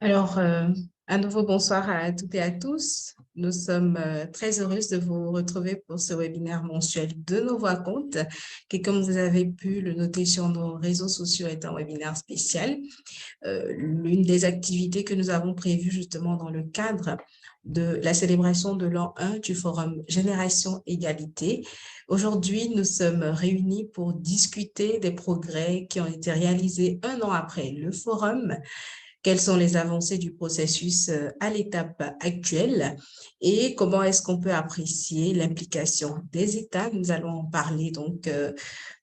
Alors, à nouveau, bonsoir à toutes et à tous. Nous sommes très heureuses de vous retrouver pour ce webinaire mensuel de nos voix comptes, qui, comme vous avez pu le noter sur nos réseaux sociaux, est un webinaire spécial. L'une des activités que nous avons prévues justement dans le cadre de la célébration de l'an 1 du Forum Génération Égalité. Aujourd'hui, nous sommes réunis pour discuter des progrès qui ont été réalisés un an après le forum. Quelles sont les avancées du processus à l'étape actuelle et comment est-ce qu'on peut apprécier l'implication des États? Nous allons en parler donc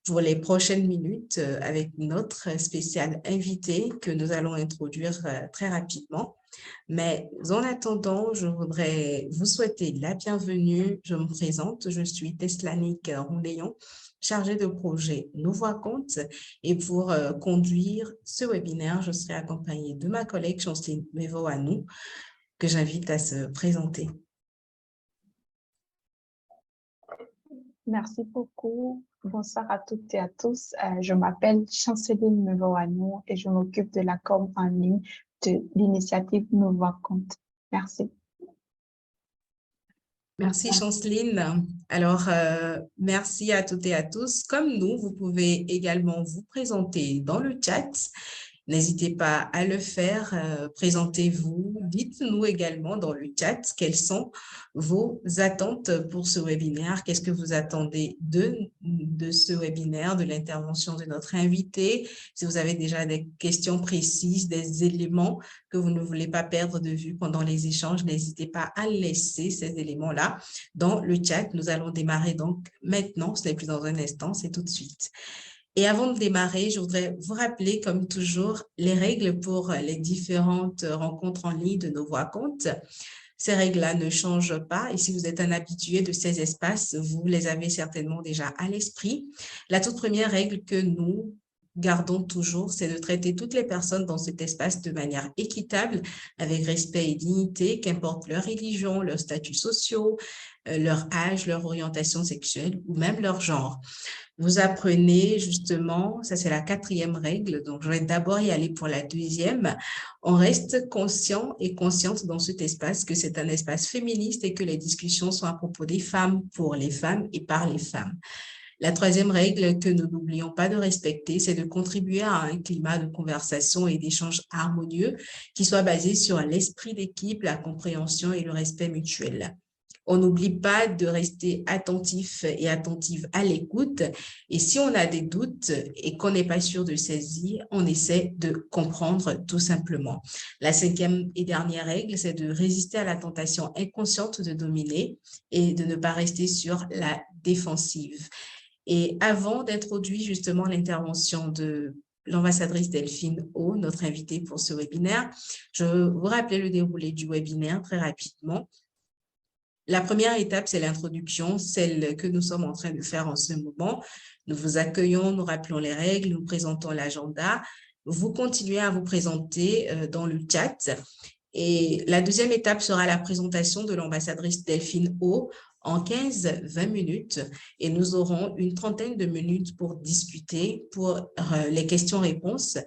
pour les prochaines minutes avec notre spécial invité que nous allons introduire très rapidement. Mais en attendant, je voudrais vous souhaiter la bienvenue. Je me présente, je suis Teslanik Rondeillon, chargée de projet Nos Voix comptent. Et pour conduire ce webinaire, je serai accompagnée de ma collègue Chanceline Mevoanou, que j'invite à se présenter. Merci beaucoup. Bonsoir à toutes et à tous. Je m'appelle Chanceline Mevoanou et je m'occupe de la com en ligne de l'initiative Nos Voix comptent. Merci. Merci Chanceline. Alors, merci à toutes et à tous. Comme nous, vous pouvez également vous présenter dans le chat. N'hésitez pas à le faire, présentez-vous, dites-nous également dans le chat quelles sont vos attentes pour ce webinaire, qu'est-ce que vous attendez de ce webinaire, de l'intervention de notre invité, si vous avez déjà des questions précises, des éléments que vous ne voulez pas perdre de vue pendant les échanges, n'hésitez pas à laisser ces éléments-là dans le chat. Nous allons démarrer donc maintenant, ce n'est plus dans un instant, c'est tout de suite. Et avant de démarrer, je voudrais vous rappeler, comme toujours, les règles pour les différentes rencontres en ligne de Nos Voix comptent. Ces règles-là ne changent pas et si vous êtes un habitué de ces espaces, vous les avez certainement déjà à l'esprit. La toute première règle que nous gardons toujours, c'est de traiter toutes les personnes dans cet espace de manière équitable, avec respect et dignité, qu'importe leur religion, leurs statuts sociaux, leur âge, leur orientation sexuelle ou même leur genre. Vous apprenez justement, ça c'est la quatrième règle, donc je vais d'abord y aller pour la deuxième. On reste conscient et consciente dans cet espace que c'est un espace féministe et que les discussions sont à propos des femmes, pour les femmes et par les femmes. La troisième règle que nous n'oublions pas de respecter, c'est de contribuer à un climat de conversation et d'échange harmonieux qui soit basé sur l'esprit d'équipe, la compréhension et le respect mutuel. On n'oublie pas de rester attentif et attentive à l'écoute. Et si on a des doutes et qu'on n'est pas sûr de saisir, on essaie de comprendre tout simplement. La cinquième et dernière règle, c'est de résister à la tentation inconsciente de dominer et de ne pas rester sur la défensive. Et avant d'introduire justement l'intervention de l'ambassadrice Delphine O, notre invitée pour ce webinaire, je vous rappeler le déroulé du webinaire très rapidement. La première étape, c'est l'introduction, celle que nous sommes en train de faire en ce moment. Nous vous accueillons, nous rappelons les règles, nous présentons l'agenda. Vous continuez à vous présenter dans le chat. Et la deuxième étape sera la présentation de l'ambassadrice Delphine O en 15-20 minutes. Et nous aurons une trentaine de minutes pour discuter, pour les questions-réponses.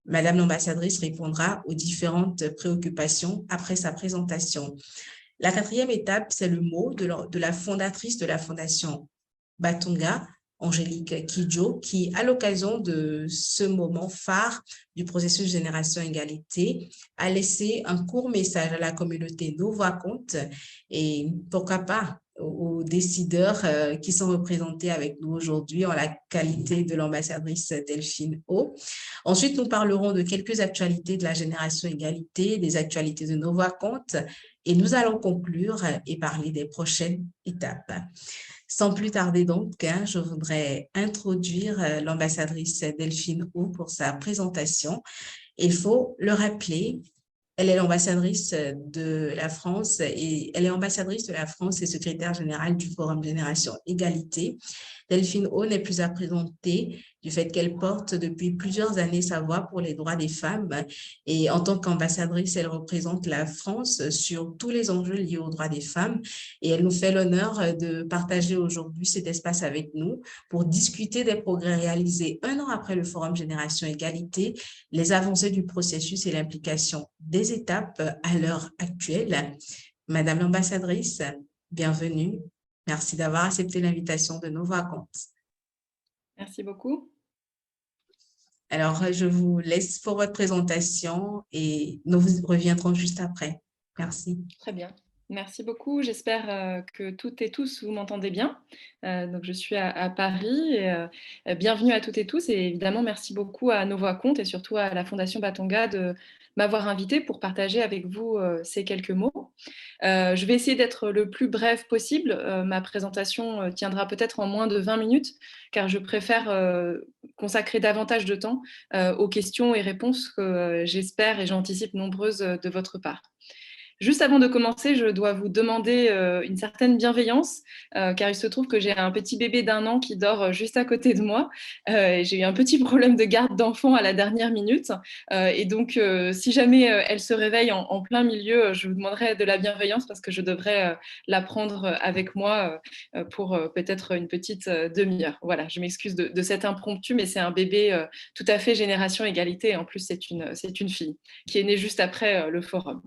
Madame l'ambassadrice répondra aux différentes préoccupations après sa présentation. La quatrième étape, c'est le mot de la fondatrice de la Fondation Batunga, Angélique Kidjo, qui, à l'occasion de ce moment phare du processus Génération Égalité, a laissé un court message à la communauté Nos Voix comptent et pourquoi pas aux décideurs qui sont représentés avec nous aujourd'hui en la qualité de l'ambassadrice Delphine O. Ensuite, nous parlerons de quelques actualités de la Génération Égalité, des actualités de Nos Voix comptent et nous allons conclure et parler des prochaines étapes. Sans plus tarder donc, je voudrais introduire l'ambassadrice Delphine O pour sa présentation. Il faut le rappeler, elle est l'ambassadrice de la France et elle est ambassadrice de la France et secrétaire générale du Forum Génération Égalité. Delphine O n'est plus à présenter. du fait qu'elle porte depuis plusieurs années sa voix pour les droits des femmes. Et en tant qu'ambassadrice, elle représente la France sur tous les enjeux liés aux droits des femmes. Et elle nous fait l'honneur de partager aujourd'hui cet espace avec nous pour discuter des progrès réalisés un an après le Forum Génération Égalité, les avancées du processus et l'implication des étapes à l'heure actuelle. Madame l'ambassadrice, bienvenue. Merci d'avoir accepté l'invitation de Nous Raconte. Merci beaucoup. Alors, je vous laisse pour votre présentation et nous reviendrons juste après. Merci. Très bien. Merci beaucoup. J'espère que toutes et tous, vous m'entendez bien. Donc, je suis à Paris. Et, bienvenue à toutes et tous. Et évidemment, merci beaucoup à Nos Voix Compte et surtout à la Fondation Batonga de m'avoir invitée pour partager avec vous ces quelques mots. Je vais essayer d'être le plus bref possible. Ma présentation tiendra peut-être en moins de 20 minutes, car je préfère consacrer davantage de temps aux questions et réponses que j'espère et j'anticipe nombreuses de votre part. Juste avant de commencer, je dois vous demander une certaine bienveillance, car il se trouve que j'ai un petit bébé d'1 an qui dort juste à côté de moi. J'ai eu un petit problème de garde d'enfant à la dernière minute. Et donc, si jamais elle se réveille en plein milieu, je vous demanderai de la bienveillance parce que je devrais la prendre avec moi pour peut-être une petite demi-heure. Voilà, je m'excuse de cet impromptu, mais c'est un bébé tout à fait génération égalité. Et en plus, c'est une fille qui est née juste après le forum.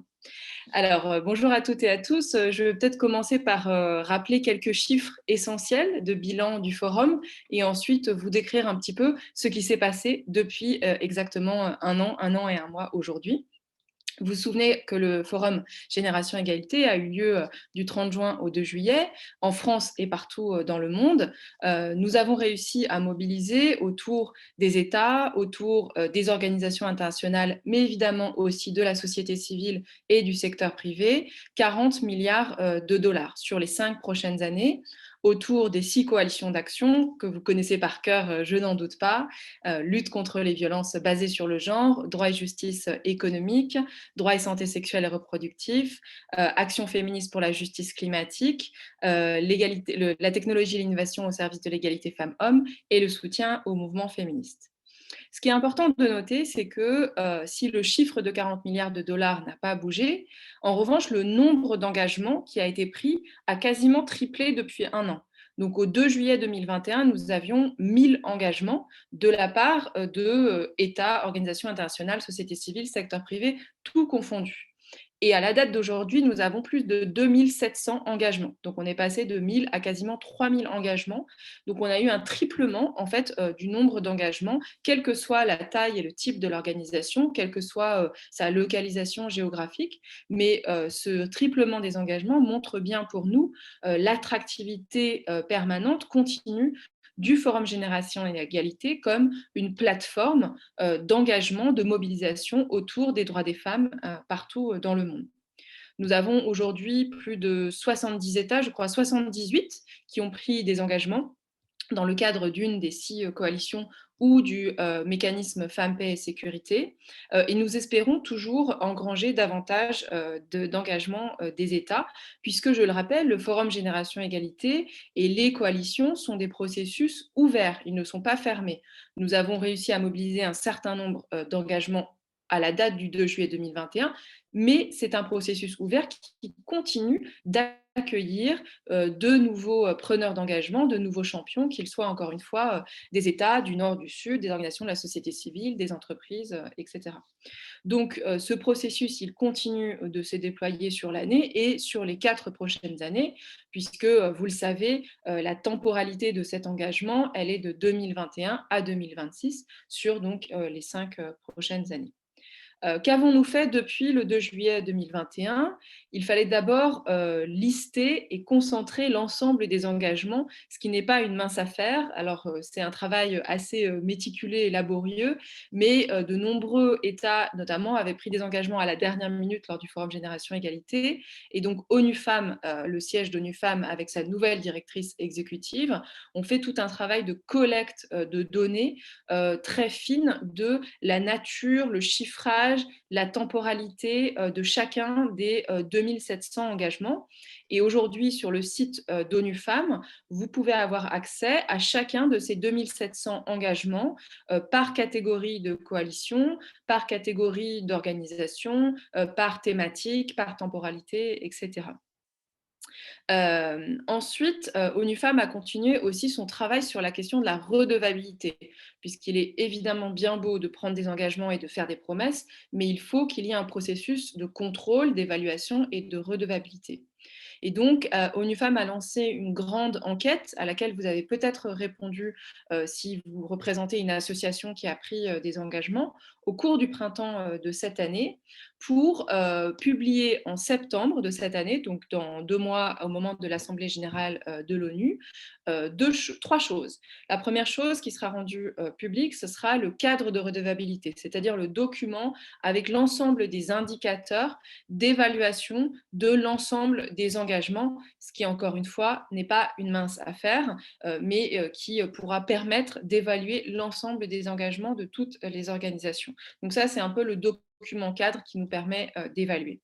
Alors, bonjour à toutes et à tous. Je vais peut-être commencer par rappeler quelques chiffres essentiels de bilan du forum et ensuite vous décrire un petit peu ce qui s'est passé depuis exactement un an et 1 mois aujourd'hui. Vous vous souvenez que le forum Génération Égalité a eu lieu du 30 juin au 2 juillet en France et partout dans le monde. Nous avons réussi à mobiliser autour des États, autour des organisations internationales, mais évidemment aussi de la société civile et du secteur privé, 40 milliards de dollars sur les 5 prochaines années, autour des 6 coalitions d'action que vous connaissez par cœur, je n'en doute pas, lutte contre les violences basées sur le genre, droit et justice économique, droit et santé sexuelle et reproductive, action féministe pour la justice climatique, la technologie et l'innovation au service de l'égalité femmes-hommes et le soutien au mouvement féministe. Ce qui est important de noter, c'est que si le chiffre de 40 milliards de dollars n'a pas bougé, en revanche, le nombre d'engagements qui a été pris a quasiment triplé depuis 1 an. Donc, au 2 juillet 2021, nous avions 1000 engagements de la part d'États, organisations internationales, sociétés civiles, secteur privé, tout confondu. Et à la date d'aujourd'hui, nous avons plus de 2700 engagements. Donc, on est passé de 1000 à quasiment 3000 engagements. Donc, on a eu un triplement en fait du nombre d'engagements, quelle que soit la taille et le type de l'organisation, quelle que soit sa localisation géographique. Mais ce triplement des engagements montre bien pour nous l'attractivité permanente, continue du Forum Génération et Égalité comme une plateforme d'engagement, de mobilisation autour des droits des femmes partout dans le monde. Nous avons aujourd'hui plus de 70 États, je crois 78, qui ont pris des engagements dans le cadre d'une des 6 coalitions ou du mécanisme Femmes, Paix et Sécurité. Et nous espérons toujours engranger davantage d'engagement des États, puisque, je le rappelle, le Forum Génération Égalité et les coalitions sont des processus ouverts, ils ne sont pas fermés. Nous avons réussi à mobiliser un certain nombre d'engagements à la date du 2 juillet 2021, mais c'est un processus ouvert qui continue d'accueillir de nouveaux preneurs d'engagement, de nouveaux champions, qu'ils soient encore une fois des États, du Nord, du Sud, des organisations de la société civile, des entreprises, etc. Donc ce processus, il continue de se déployer sur l'année et sur les 4 prochaines années, puisque vous le savez, la temporalité de cet engagement, elle est de 2021 à 2026 sur donc les 5 prochaines années. Qu'avons-nous fait depuis le 2 juillet 2021 ? Il fallait d'abord lister et concentrer l'ensemble des engagements, ce qui n'est pas une mince affaire. Alors, c'est un travail assez méticuleux et laborieux, mais de nombreux États, notamment, avaient pris des engagements à la dernière minute lors du Forum Génération Égalité. Et donc, ONU Femmes, le siège d'ONU Femmes, avec sa nouvelle directrice exécutive, ont fait tout un travail de collecte de données très fines de la nature, le chiffrage, l'âge, la temporalité de chacun des 2700 engagements. Et aujourd'hui, sur le site d'ONU Femmes, vous pouvez avoir accès à chacun de ces 2700 engagements par catégorie de coalition, par catégorie d'organisation, par thématique, par temporalité, etc. Ensuite, ONU Femmes a continué aussi son travail sur la question de la redevabilité, puisqu'il est évidemment bien beau de prendre des engagements et de faire des promesses, mais il faut qu'il y ait un processus de contrôle, d'évaluation et de redevabilité. Et donc, ONU Femmes a lancé une grande enquête à laquelle vous avez peut-être répondu si vous représentez une association qui a pris des engagements au cours du printemps de cette année pour publier en septembre de cette année, donc dans 2 mois au moment de l'Assemblée générale de l'ONU, trois choses. La première chose qui sera rendue publique, ce sera le cadre de redevabilité, c'est-à-dire le document avec l'ensemble des indicateurs d'évaluation de l'ensemble des engagements, ce qui, encore une fois, n'est pas une mince affaire, mais qui pourra permettre d'évaluer l'ensemble des engagements de toutes les organisations. Donc ça, c'est un peu le document cadre qui nous permet d'évaluer.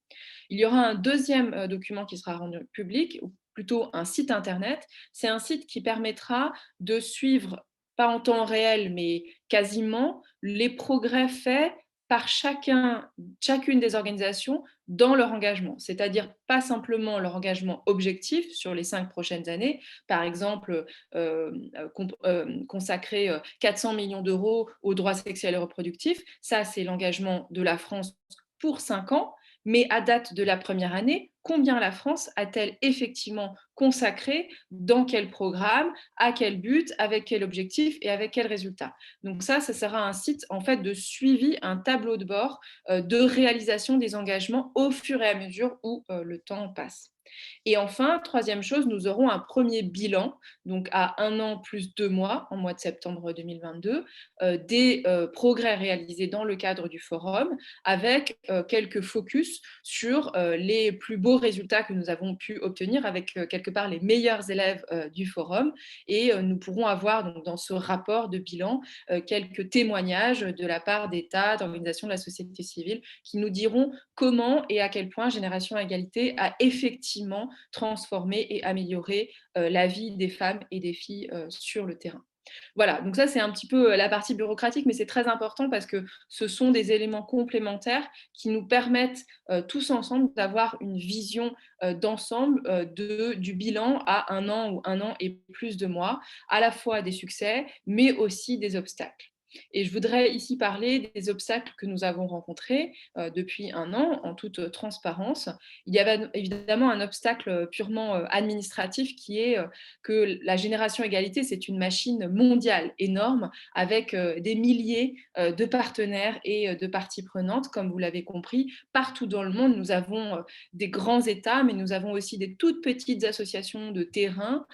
Il y aura un deuxième document qui sera rendu public, ou plutôt un site internet. C'est un site qui permettra de suivre, pas en temps réel, mais quasiment, les progrès faits par chacune des organisations dans leur engagement, c'est-à-dire pas simplement leur engagement objectif sur les 5 prochaines années, par exemple consacrer 400 millions d'euros aux droits sexuels et reproductifs, ça c'est l'engagement de la France pour 5 ans, mais à date de la première année, combien la France a-t-elle effectivement consacré, dans quel programme, à quel but, avec quel objectif et avec quel résultat. Donc ça sera un site en fait de suivi, un tableau de bord de réalisation des engagements au fur et à mesure où le temps passe. Et enfin, troisième chose, nous aurons un premier bilan, donc à 1 an plus 2 mois, en mois de septembre 2022, des progrès réalisés dans le cadre du forum, avec quelques focus sur les plus beaux résultats que nous avons pu obtenir, avec quelque part les meilleurs élèves du forum. Et nous pourrons avoir donc, dans ce rapport de bilan quelques témoignages de la part d'États, d'organisations de la société civile, qui nous diront comment et à quel point Génération Égalité a effectivement transformé et amélioré la vie des femmes et des filles sur le terrain. Voilà, donc ça c'est un petit peu la partie bureaucratique, mais c'est très important parce que ce sont des éléments complémentaires qui nous permettent tous ensemble d'avoir une vision d'ensemble du bilan à 1 an ou 1 an et plus de mois, à la fois des succès, mais aussi des obstacles. Et je voudrais ici parler des obstacles que nous avons rencontrés depuis 1 an, en toute transparence. Il y avait évidemment un obstacle purement administratif qui est que la Génération Égalité, c'est une machine mondiale énorme avec des milliers de partenaires et de parties prenantes, comme vous l'avez compris. Partout dans le monde, nous avons des grands États, mais nous avons aussi des toutes petites associations de terrain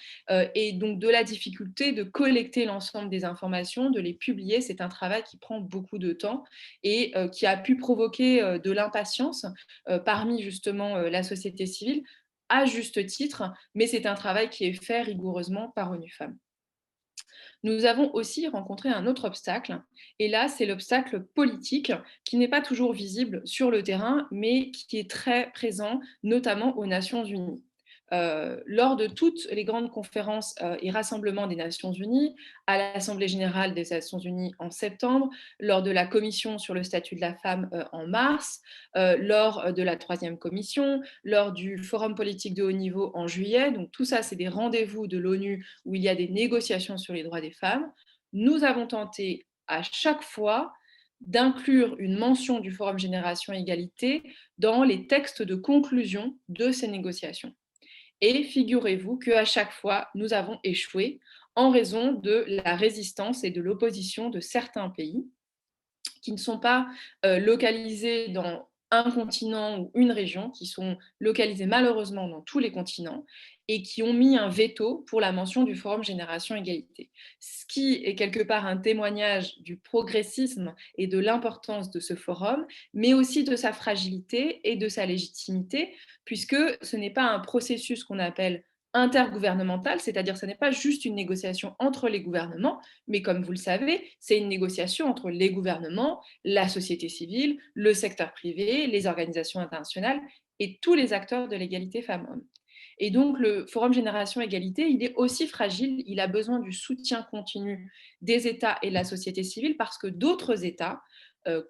et donc de la difficulté de collecter l'ensemble des informations, de les publier. C'est un travail qui prend beaucoup de temps et qui a pu provoquer de l'impatience parmi justement la société civile, à juste titre, mais c'est un travail qui est fait rigoureusement par ONU Femmes. Nous avons aussi rencontré un autre obstacle, et là, c'est l'obstacle politique, qui n'est pas toujours visible sur le terrain, mais qui est très présent, notamment aux Nations Unies. Lors de toutes les grandes conférences et rassemblements des Nations Unies, à l'Assemblée générale des Nations Unies en septembre, lors de la commission sur le statut de la femme en mars, lors de la 3e commission, lors du forum politique de haut niveau en juillet, donc tout ça, c'est des rendez-vous de l'ONU où il y a des négociations sur les droits des femmes. Nous avons tenté à chaque fois d'inclure une mention du Forum Génération Égalité dans les textes de conclusion de ces négociations. Et figurez-vous qu'à chaque fois, nous avons échoué en raison de la résistance et de l'opposition de certains pays qui ne sont pas localisés dans un continent ou une région, qui sont localisés malheureusement dans tous les continents et qui ont mis un veto pour la mention du Forum Génération Égalité. Ce qui est quelque part un témoignage du progressisme et de l'importance de ce forum, mais aussi de sa fragilité et de sa légitimité, puisque ce n'est pas un processus qu'on appelle intergouvernementale, c'est-à-dire ce n'est pas juste une négociation entre les gouvernements, mais comme vous le savez, c'est une négociation entre les gouvernements, la société civile, le secteur privé, les organisations internationales et tous les acteurs de l'égalité femmes-hommes. Et donc, le Forum Génération Égalité, il est aussi fragile, il a besoin du soutien continu des États et de la société civile parce que d'autres États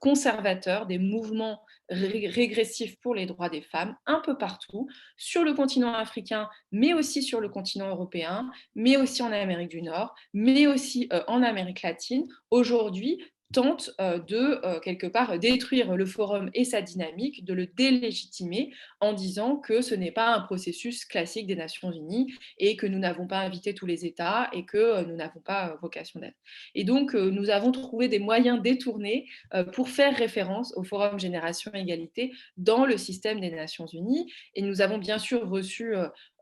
conservateurs, des mouvements régressifs pour les droits des femmes un peu partout, sur le continent africain, mais aussi sur le continent européen, mais aussi en Amérique du Nord, mais aussi en Amérique latine, aujourd'hui tente de, quelque part, détruire le forum et sa dynamique, de le délégitimer en disant que ce n'est pas un processus classique des Nations Unies et que nous n'avons pas invité tous les États et que nous n'avons pas vocation d'être. Et donc, nous avons trouvé des moyens détournés pour faire référence au Forum Génération Égalité dans le système des Nations Unies. Et nous avons bien sûr reçu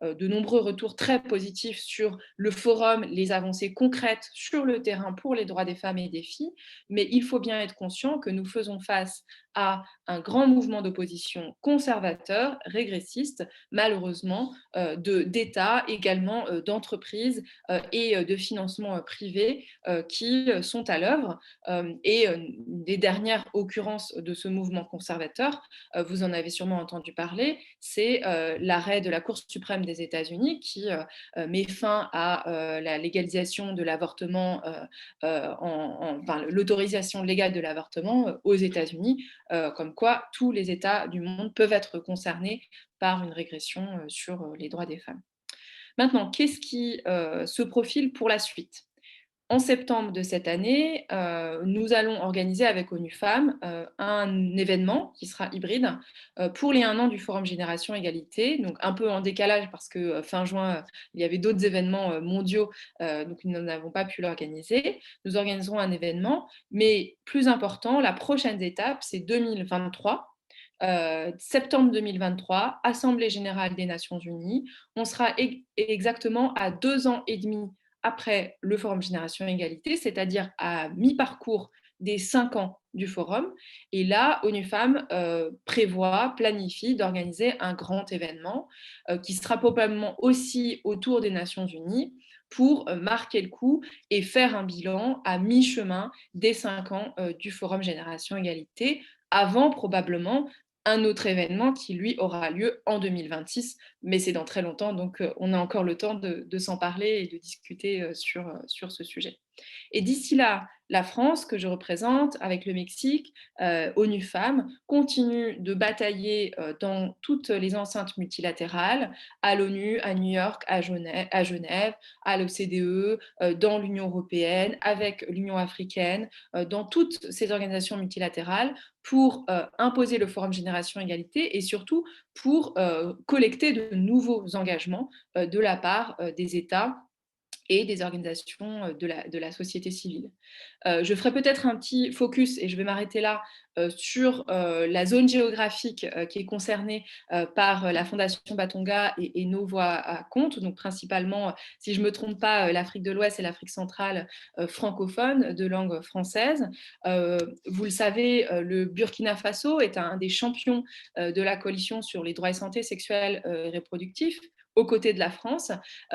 de nombreux retours très positifs sur le forum, les avancées concrètes sur le terrain pour les droits des femmes et des filles, mais il faut bien être conscient que nous faisons face à un grand mouvement d'opposition conservateur, régressiste, malheureusement, d'États, également d'entreprises et de financements privés qui sont à l'œuvre. Et des dernières occurrences de ce mouvement conservateur, vous en avez sûrement entendu parler, c'est l'arrêt de la Cour suprême des États-Unis qui met fin à la légalisation de l'avortement, enfin, l'autorisation légale de l'avortement aux États-Unis, comme quoi tous les États du monde peuvent être concernés par une régression sur les droits des femmes. Maintenant, qu'est-ce qui se profile pour la suite ? En septembre de cette année, nous allons organiser avec ONU Femmes un événement qui sera hybride pour les 1 an du Forum Génération Égalité, donc un peu en décalage parce que fin juin, il y avait d'autres événements mondiaux, donc nous n'avons pas pu l'organiser. Nous organiserons un événement, mais plus important, la prochaine étape, c'est 2023. Septembre 2023, Assemblée générale des Nations Unies. On sera exactement à 2 ans et demi après le Forum Génération Égalité, c'est-à-dire à mi-parcours des 5 ans du forum. Et là, ONU Femmes planifie d'organiser un grand événement qui sera probablement aussi autour des Nations Unies pour marquer le coup et faire un bilan à mi-chemin des 5 ans du Forum Génération Égalité, avant probablement un autre événement qui, lui, aura lieu en 2026, mais c'est dans très longtemps, donc on a encore le temps de s'en parler et de discuter sur ce sujet. Et d'ici là, la France, que je représente, avec le Mexique, ONU Femmes, continue de batailler dans toutes les enceintes multilatérales, à l'ONU, à New York, à Genève, à l'OCDE, dans l'Union européenne, avec l'Union africaine, dans toutes ces organisations multilatérales, pour imposer le Forum Génération Égalité et surtout pour collecter de nouveaux engagements de la part des États et des organisations de la société civile. Je ferai peut-être un petit focus, et je vais m'arrêter là, sur la zone géographique qui est concernée par la Fondation Batonga et nos voix comptent, donc principalement, si je ne me trompe pas, l'Afrique de l'Ouest et l'Afrique centrale francophone de langue française. Vous le savez, le Burkina Faso est un des champions de la coalition sur les droits et santé sexuelle et reproductifs, aux côtés de la France.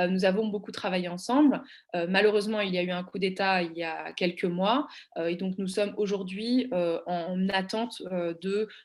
Nous avons beaucoup travaillé ensemble. Malheureusement, il y a eu un coup d'État il y a quelques mois et donc nous sommes aujourd'hui en attente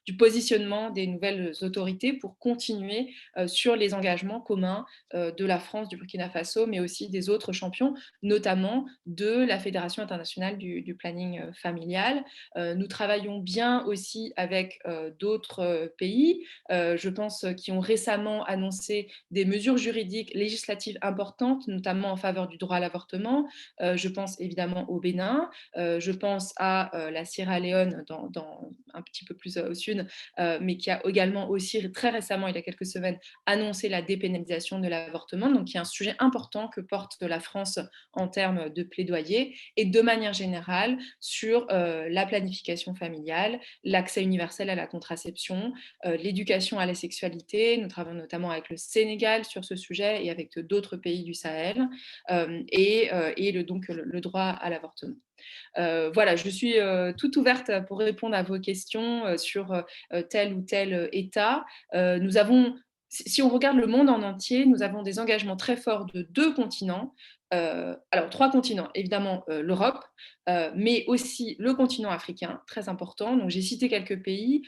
du positionnement des nouvelles autorités pour continuer sur les engagements communs de la France, du Burkina Faso, mais aussi des autres champions, notamment de la Fédération internationale du planning familial. Nous travaillons bien aussi avec d'autres pays, je pense, qui ont récemment annoncé des mesures juridiques législatives importantes, notamment en faveur du droit à l'avortement. Je pense évidemment au Bénin, je pense à la Sierra Leone, un petit peu plus au sud, mais qui a également aussi très récemment, il y a quelques semaines, annoncé la dépénalisation de l'avortement, donc qui est un sujet important que porte la France en termes de plaidoyer, et de manière générale sur la planification familiale, l'accès universel à la contraception, l'éducation à la sexualité. Nous travaillons notamment avec le Sénégal sur ce sujet et avec d'autres pays du Sahel, et donc le droit à l'avortement. Voilà, je suis toute ouverte pour répondre à vos questions sur tel ou tel État. Nous avons si on regarde le monde en entier, nous avons des engagements très forts de 2 continents. Alors 3 continents, évidemment l'Europe, mais aussi le continent africain, très important. Donc j'ai cité quelques pays.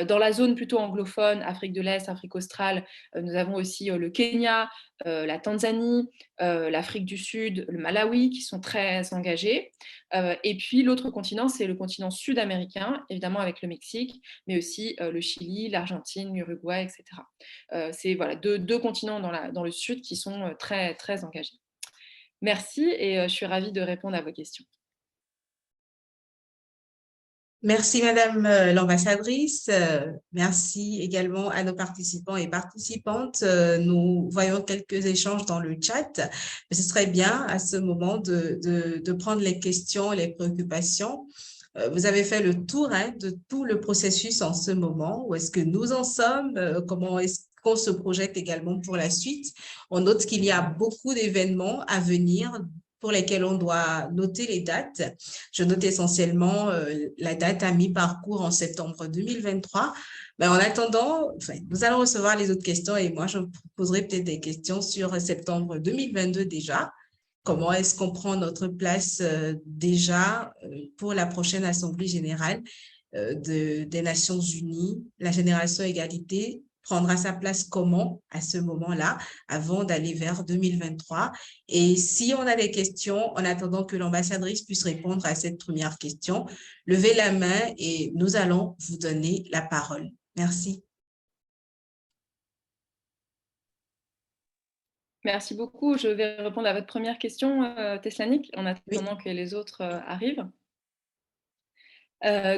Dans la zone plutôt anglophone, Afrique de l'Est, Afrique australe, nous avons aussi le Kenya, la Tanzanie, l'Afrique du Sud, le Malawi, qui sont très engagés. Et puis l'autre continent, c'est le continent sud-américain, évidemment avec le Mexique, mais aussi le Chili, l'Argentine, l'Uruguay, etc. C'est voilà, deux continents dans le sud qui sont très, très engagés. Merci et je suis ravie de répondre à vos questions. Merci, Madame l'ambassadrice. Merci également à nos participants et participantes. Nous voyons quelques échanges dans le chat. Mais ce serait bien à ce moment de prendre les questions, les préoccupations. Vous avez fait le tour de tout le processus en ce moment. Où est-ce que nous en sommes? Comment est-ce qu'on se projette également pour la suite? On note qu'il y a beaucoup d'événements à venir pour lesquels on doit noter les dates. Je note essentiellement la date à mi-parcours en septembre 2023. Mais en attendant, nous allons recevoir les autres questions et moi, je vous poserai peut-être des questions sur septembre 2022 déjà. Comment est-ce qu'on prend notre place déjà pour la prochaine Assemblée générale des Nations unies? La génération égalité prendra sa place comment à ce moment-là, avant d'aller vers 2023? Et si on a des questions, en attendant que l'ambassadrice puisse répondre à cette première question, levez la main et nous allons vous donner la parole. Merci. Merci beaucoup. Je vais répondre à votre première question, Teslanik, en attendant que les autres arrivent.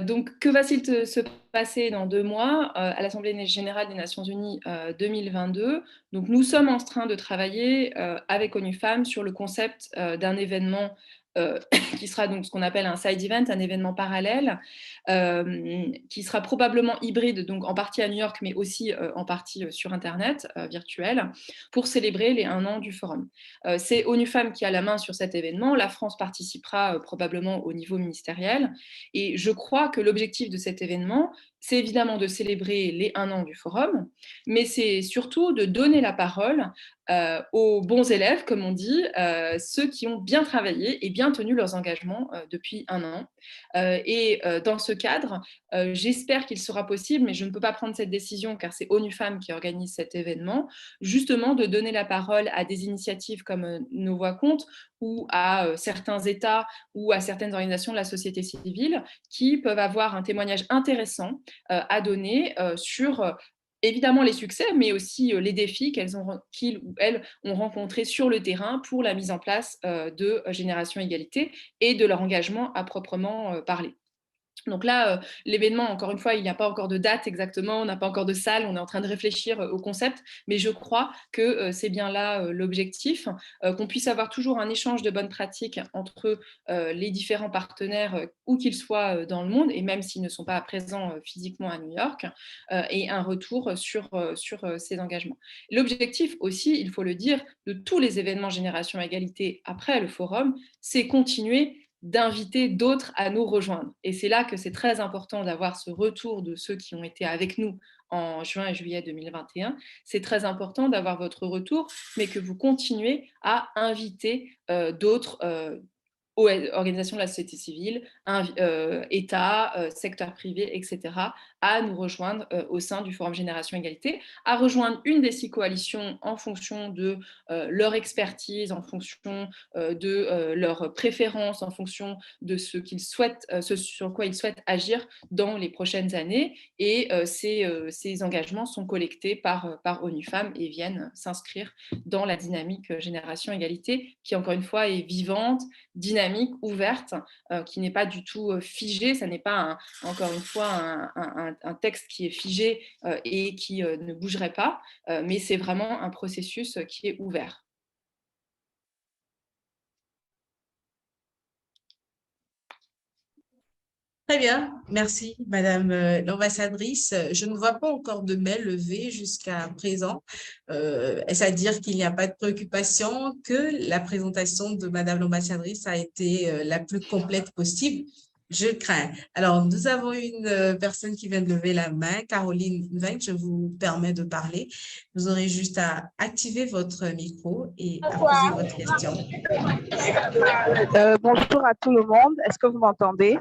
Donc, que va-t-il se passer dans 2 mois à l'Assemblée générale des Nations unies 2022? Donc, nous sommes en train de travailler avec ONU Femmes sur le concept d'un événement qui sera donc ce qu'on appelle un side event, un événement parallèle, qui sera probablement hybride, donc en partie à New York, mais aussi en partie sur Internet, virtuel, pour célébrer les 1 an du forum. C'est ONU Femmes qui a la main sur cet événement. La France participera probablement au niveau ministériel. Et je crois que l'objectif de cet événement, c'est évidemment de célébrer les 1 an du forum, mais c'est surtout de donner la parole aux bons élèves, comme on dit, ceux qui ont bien travaillé et bien tenu leurs engagements depuis 1 an. Et dans ce cadre, j'espère qu'il sera possible, mais je ne peux pas prendre cette décision car c'est ONU Femmes qui organise cet événement, justement de donner la parole à des initiatives comme Nos Voix comptent ou à certains États ou à certaines organisations de la société civile qui peuvent avoir un témoignage intéressant à donner sur évidemment les succès, mais aussi les défis qu'ils ou elles ont rencontrés sur le terrain pour la mise en place de Génération Égalité et de leur engagement à proprement parler. Donc là, l'événement, encore une fois, il n'y a pas encore de date exactement, on n'a pas encore de salle, on est en train de réfléchir au concept, mais je crois que c'est bien là l'objectif, qu'on puisse avoir toujours un échange de bonnes pratiques entre les différents partenaires, où qu'ils soient dans le monde, et même s'ils ne sont pas présents physiquement à New York, et un retour sur ces engagements. L'objectif aussi, il faut le dire, de tous les événements Génération Égalité après le forum, c'est continuer d'inviter d'autres à nous rejoindre. Et c'est là que c'est très important d'avoir ce retour de ceux qui ont été avec nous en juin et juillet 2021. C'est très important d'avoir votre retour, mais que vous continuez à inviter d'autres organisations de la société civile, États, secteur privé, etc., à nous rejoindre au sein du Forum Génération Égalité, à rejoindre une des 6 coalitions en fonction de leur expertise, en fonction de leurs préférences, en fonction de ce qu'ils souhaitent, ce sur quoi ils souhaitent agir dans les prochaines années. Et ces engagements sont collectés par ONU Femmes et viennent s'inscrire dans la dynamique Génération Égalité, qui encore une fois est vivante, dynamique, ouverte, qui n'est pas du tout figée. Ça n'est pas, encore une fois, un texte qui est figé et qui ne bougerait pas, mais c'est vraiment un processus qui est ouvert. Très bien, merci Madame l'ambassadrice. Je ne vois pas encore de mail levé jusqu'à présent. Est-ce à dire qu'il n'y a pas de préoccupation, que la présentation de Madame l'ambassadrice a été la plus complète possible? Je crains. Alors, nous avons une personne qui vient de lever la main, Caroline Veng, je vous permets de parler. Vous aurez juste à activer votre micro et à poser votre question. Bonjour à tout le monde. Est-ce que vous m'entendez?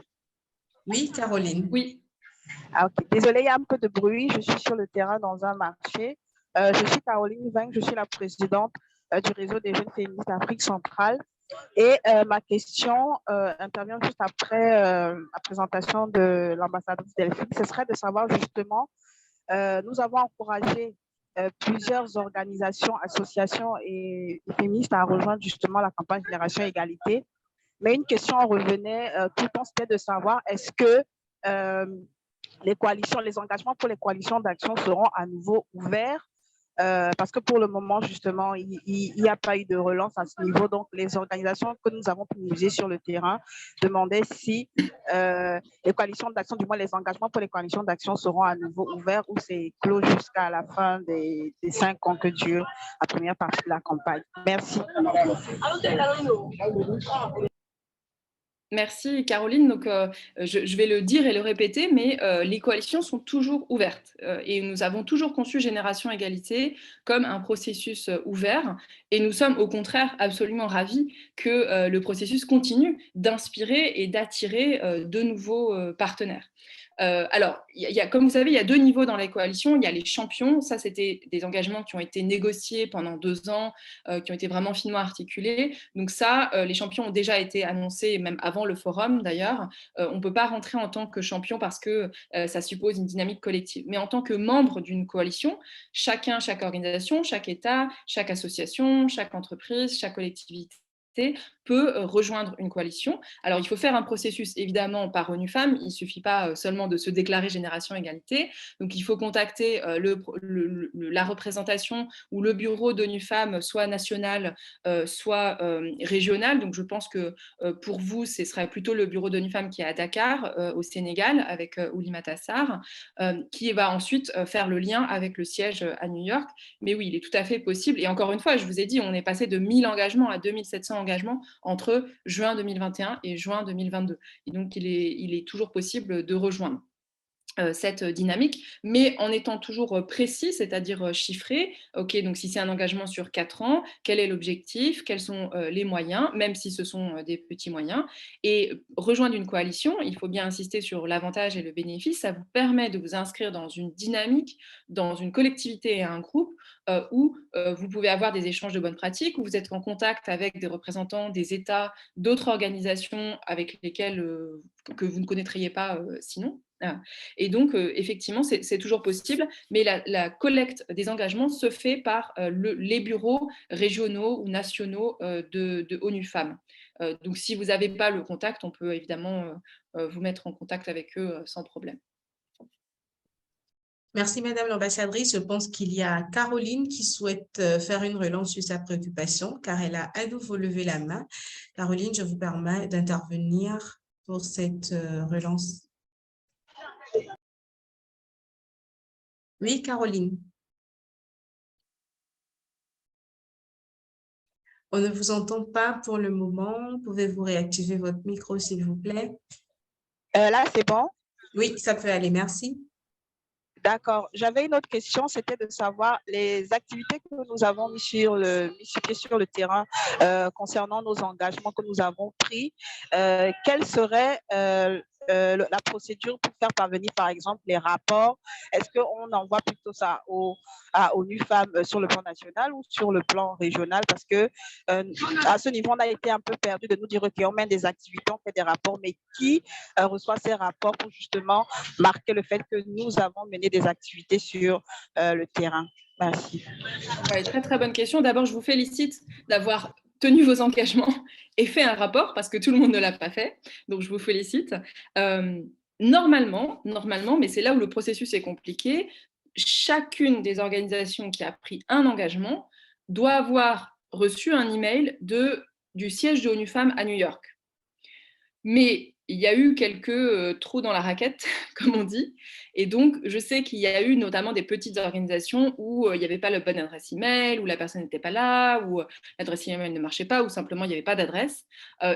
Oui, Caroline. Oui. Ah, ok. Désolée, il y a un peu de bruit. Je suis sur le terrain dans un marché. Je suis Caroline Veng, je suis la présidente du réseau des jeunes féministes d'Afrique centrale. Et ma question intervient juste après la présentation de l'ambassadrice Delphine. Ce serait de savoir justement, nous avons encouragé plusieurs organisations, associations et féministes à rejoindre justement la campagne Génération Égalité. Mais une question en revenait tout le temps, c'était de savoir est-ce que les coalitions, les engagements pour les coalitions d'action seront à nouveau ouverts parce que pour le moment, justement, il n'y a pas eu de relance à ce niveau. Donc, les organisations que nous avons puisées sur le terrain demandaient si les coalitions d'action, du moins les engagements pour les coalitions d'action seront à nouveau ouverts ou c'est clos jusqu'à la fin des 5 ans que dure la première partie de la campagne. Merci. Merci Caroline. Donc, je vais le dire et le répéter, mais les coalitions sont toujours ouvertes et nous avons toujours conçu Génération Égalité comme un processus ouvert et nous sommes au contraire absolument ravis que le processus continue d'inspirer et d'attirer de nouveaux partenaires. Alors, comme vous savez, il y a 2 niveaux dans les coalitions. Il y a les champions. Ça, c'était des engagements qui ont été négociés pendant 2 ans, qui ont été vraiment finement articulés. Donc ça, les champions ont déjà été annoncés, même avant le forum d'ailleurs. On ne peut pas rentrer en tant que champion parce que ça suppose une dynamique collective. Mais en tant que membre d'une coalition, chaque organisation, chaque État, chaque association, chaque entreprise, chaque collectivité peut rejoindre une coalition. Alors, il faut faire un processus, évidemment, par ONU Femmes. Il ne suffit pas seulement de se déclarer Génération Égalité. Donc, il faut contacter la représentation ou le bureau d'ONU Femmes, soit national, soit régional. Donc, je pense que pour vous, ce serait plutôt le bureau d'ONU Femmes qui est à Dakar, au Sénégal, avec Oulimata Sarr, qui va ensuite faire le lien avec le siège à New York. Mais oui, il est tout à fait possible. Et encore une fois, je vous ai dit, on est passé de 1000 engagements à 2700 engagements entre juin 2021 et juin 2022. Et donc, il est toujours possible de rejoindre cette dynamique, mais en étant toujours précis, c'est-à-dire chiffré. OK, donc si c'est un engagement sur 4 ans, quel est l'objectif, quels sont les moyens, même si ce sont des petits moyens. Et rejoindre une coalition, il faut bien insister sur l'avantage et le bénéfice, ça vous permet de vous inscrire dans une dynamique, dans une collectivité et un groupe où vous pouvez avoir des échanges de bonnes pratiques, où vous êtes en contact avec des représentants des États, d'autres organisations avec lesquelles que vous ne connaîtriez pas sinon. Et donc, effectivement, c'est toujours possible, mais la collecte des engagements se fait par les bureaux régionaux ou nationaux de ONU Femmes. Donc, si vous n'avez pas le contact, on peut évidemment vous mettre en contact avec eux sans problème. Merci, Madame l'ambassadrice. Je pense qu'il y a Caroline qui souhaite faire une relance sur sa préoccupation car elle a à nouveau levé la main. Caroline, je vous permets d'intervenir pour cette relance. Oui, Caroline. On ne vous entend pas pour le moment. Pouvez-vous réactiver votre micro, s'il vous plaît? Là, c'est bon? Oui, ça peut aller. Merci. D'accord. J'avais une autre question, c'était de savoir les activités que nous avons mis sur le terrain concernant nos engagements que nous avons pris. Quelle serait la procédure pour faire parvenir, par exemple, les rapports? Est-ce qu'on envoie plutôt ça à ONU Femmes sur le plan national ou sur le plan régional? Parce que à ce niveau, on a été un peu perdu de nous dire qu'on mène des activités, on fait des rapports, mais qui reçoit ces rapports pour justement marquer le fait que nous avons mené des activités sur le terrain? Merci. Ouais, très, très bonne question. D'abord, je vous félicite d'avoir tenu vos engagements et fait un rapport parce que tout le monde ne l'a pas fait. Donc, je vous félicite. Normalement, mais c'est là où le processus est compliqué, chacune des organisations qui a pris un engagement doit avoir reçu un email du siège de ONU Femmes à New York. Mais il y a eu quelques trous dans la raquette, comme on dit. Et donc, je sais qu'il y a eu notamment des petites organisations où il n'y avait pas la bonne adresse email, où la personne n'était pas là, où l'adresse email ne marchait pas, ou simplement il n'y avait pas d'adresse,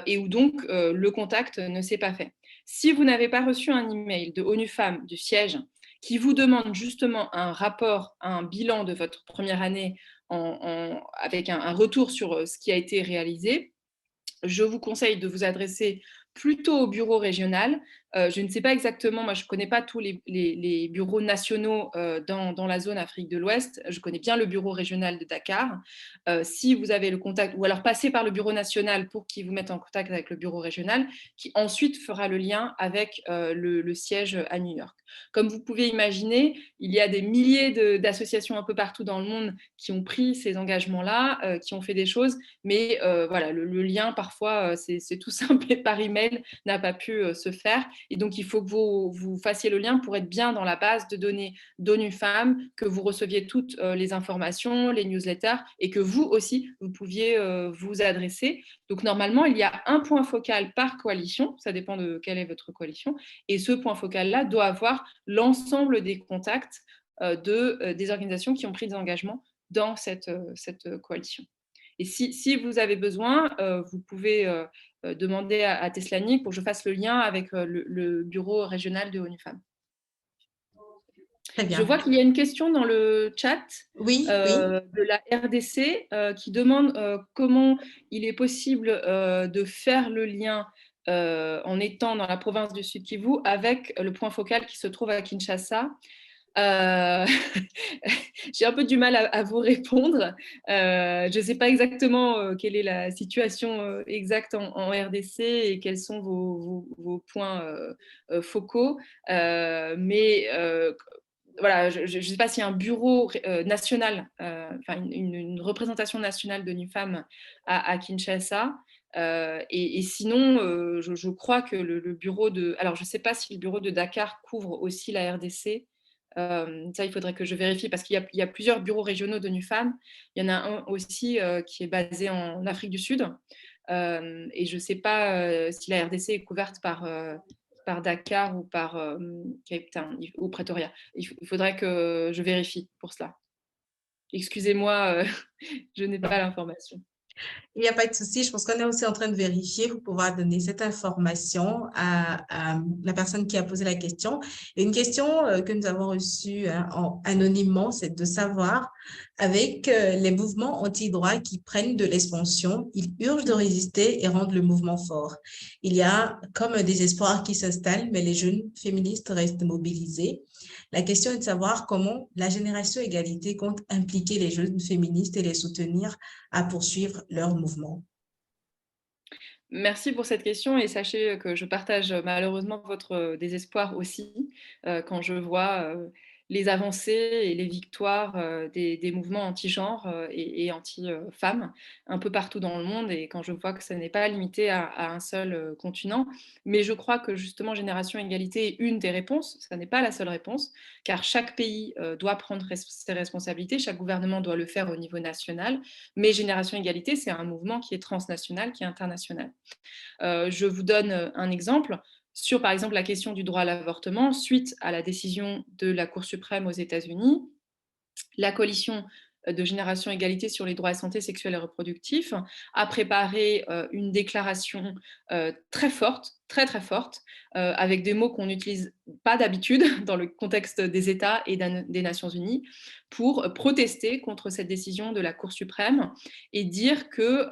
et où donc le contact ne s'est pas fait. Si vous n'avez pas reçu un email de ONU Femmes, du siège, qui vous demande justement un rapport, un bilan de votre première année avec un retour sur ce qui a été réalisé, je vous conseille de vous adresser plutôt au bureau régional. Je ne sais pas exactement, moi je ne connais pas tous les bureaux nationaux dans la zone Afrique de l'Ouest. Je connais bien le bureau régional de Dakar. Si vous avez le contact, ou alors passez par le bureau national pour qu'ils vous mettent en contact avec le bureau régional, qui ensuite fera le lien avec le siège à New York. Comme vous pouvez imaginer, il y a des milliers d'associations un peu partout dans le monde qui ont pris ces engagements-là, qui ont fait des choses, mais voilà, le lien parfois c'est tout simple et par email n'a pas pu se faire, et donc il faut que vous fassiez le lien pour être bien dans la base de données d'ONU Femmes, que vous receviez toutes les informations, les newsletters, et que vous aussi vous pouviez vous adresser. Donc normalement il y a un point focal par coalition, ça dépend de quelle est votre coalition, et ce point focal là doit avoir l'ensemble des contacts des organisations qui ont pris des engagements dans cette coalition. Et si vous avez besoin, vous pouvez demander à Teslanik pour que je fasse le lien avec le bureau régional de ONU Femmes. Très bien. Je vois qu'il y a une question dans le chat Oui, de la RDC qui demande comment il est possible de faire le lien en étant dans la province du Sud Kivu avec le point focal qui se trouve à Kinshasa. J'ai un peu du mal à vous répondre. Je ne sais pas exactement quelle est la situation exacte en RDC et quels sont vos points focaux. Mais voilà, je ne sais pas s'il y a un bureau national, enfin une représentation nationale d'ONU Femmes à Kinshasa. Et sinon, je crois que le bureau de... Alors, je ne sais pas si le bureau de Dakar couvre aussi la RDC. Ça, il faudrait que je vérifie parce qu'il y a plusieurs bureaux régionaux d'ONU Femmes. Il y en a un aussi qui est basé en Afrique du Sud. Et je ne sais pas si la RDC est couverte par Dakar ou par Cape Town ou Pretoria. Il faudrait que je vérifie pour cela. Excusez-moi, je n'ai pas l'information. il n'y a pas de souci. Je pense qu'on est aussi en train de vérifier pour pouvoir donner cette information à la personne qui a posé la question. Et une question que nous avons reçue anonymement, c'est de savoir, avec les mouvements anti-droit qui prennent de l'expansion, ils urgent de résister et rendent le mouvement fort. Il y a comme un désespoir qui s'installe, mais les jeunes féministes restent mobilisés. La question est de savoir comment la génération égalité compte impliquer les jeunes féministes et les soutenir à poursuivre leur mouvement. Merci pour cette question et sachez que je partage malheureusement votre désespoir aussi quand je vois les avancées et les victoires des mouvements anti-genre et anti-femmes un peu partout dans le monde, et quand je vois que ce n'est pas limité à un seul continent. Mais je crois que justement Génération Égalité est une des réponses, ça n'est pas la seule réponse, car chaque pays doit prendre ses responsabilités, chaque gouvernement doit le faire au niveau national, mais Génération Égalité, c'est un mouvement qui est transnational, qui est international. Je vous donne un exemple sur, par exemple, la question du droit à l'avortement. Suite à la décision de la Cour suprême aux États-Unis, la coalition de Génération Égalité sur les droits et santé sexuelle et reproductifs a préparé une déclaration très forte, très très forte, avec des mots qu'on n'utilise pas d'habitude dans le contexte des États et des Nations Unies, pour protester contre cette décision de la Cour suprême et dire que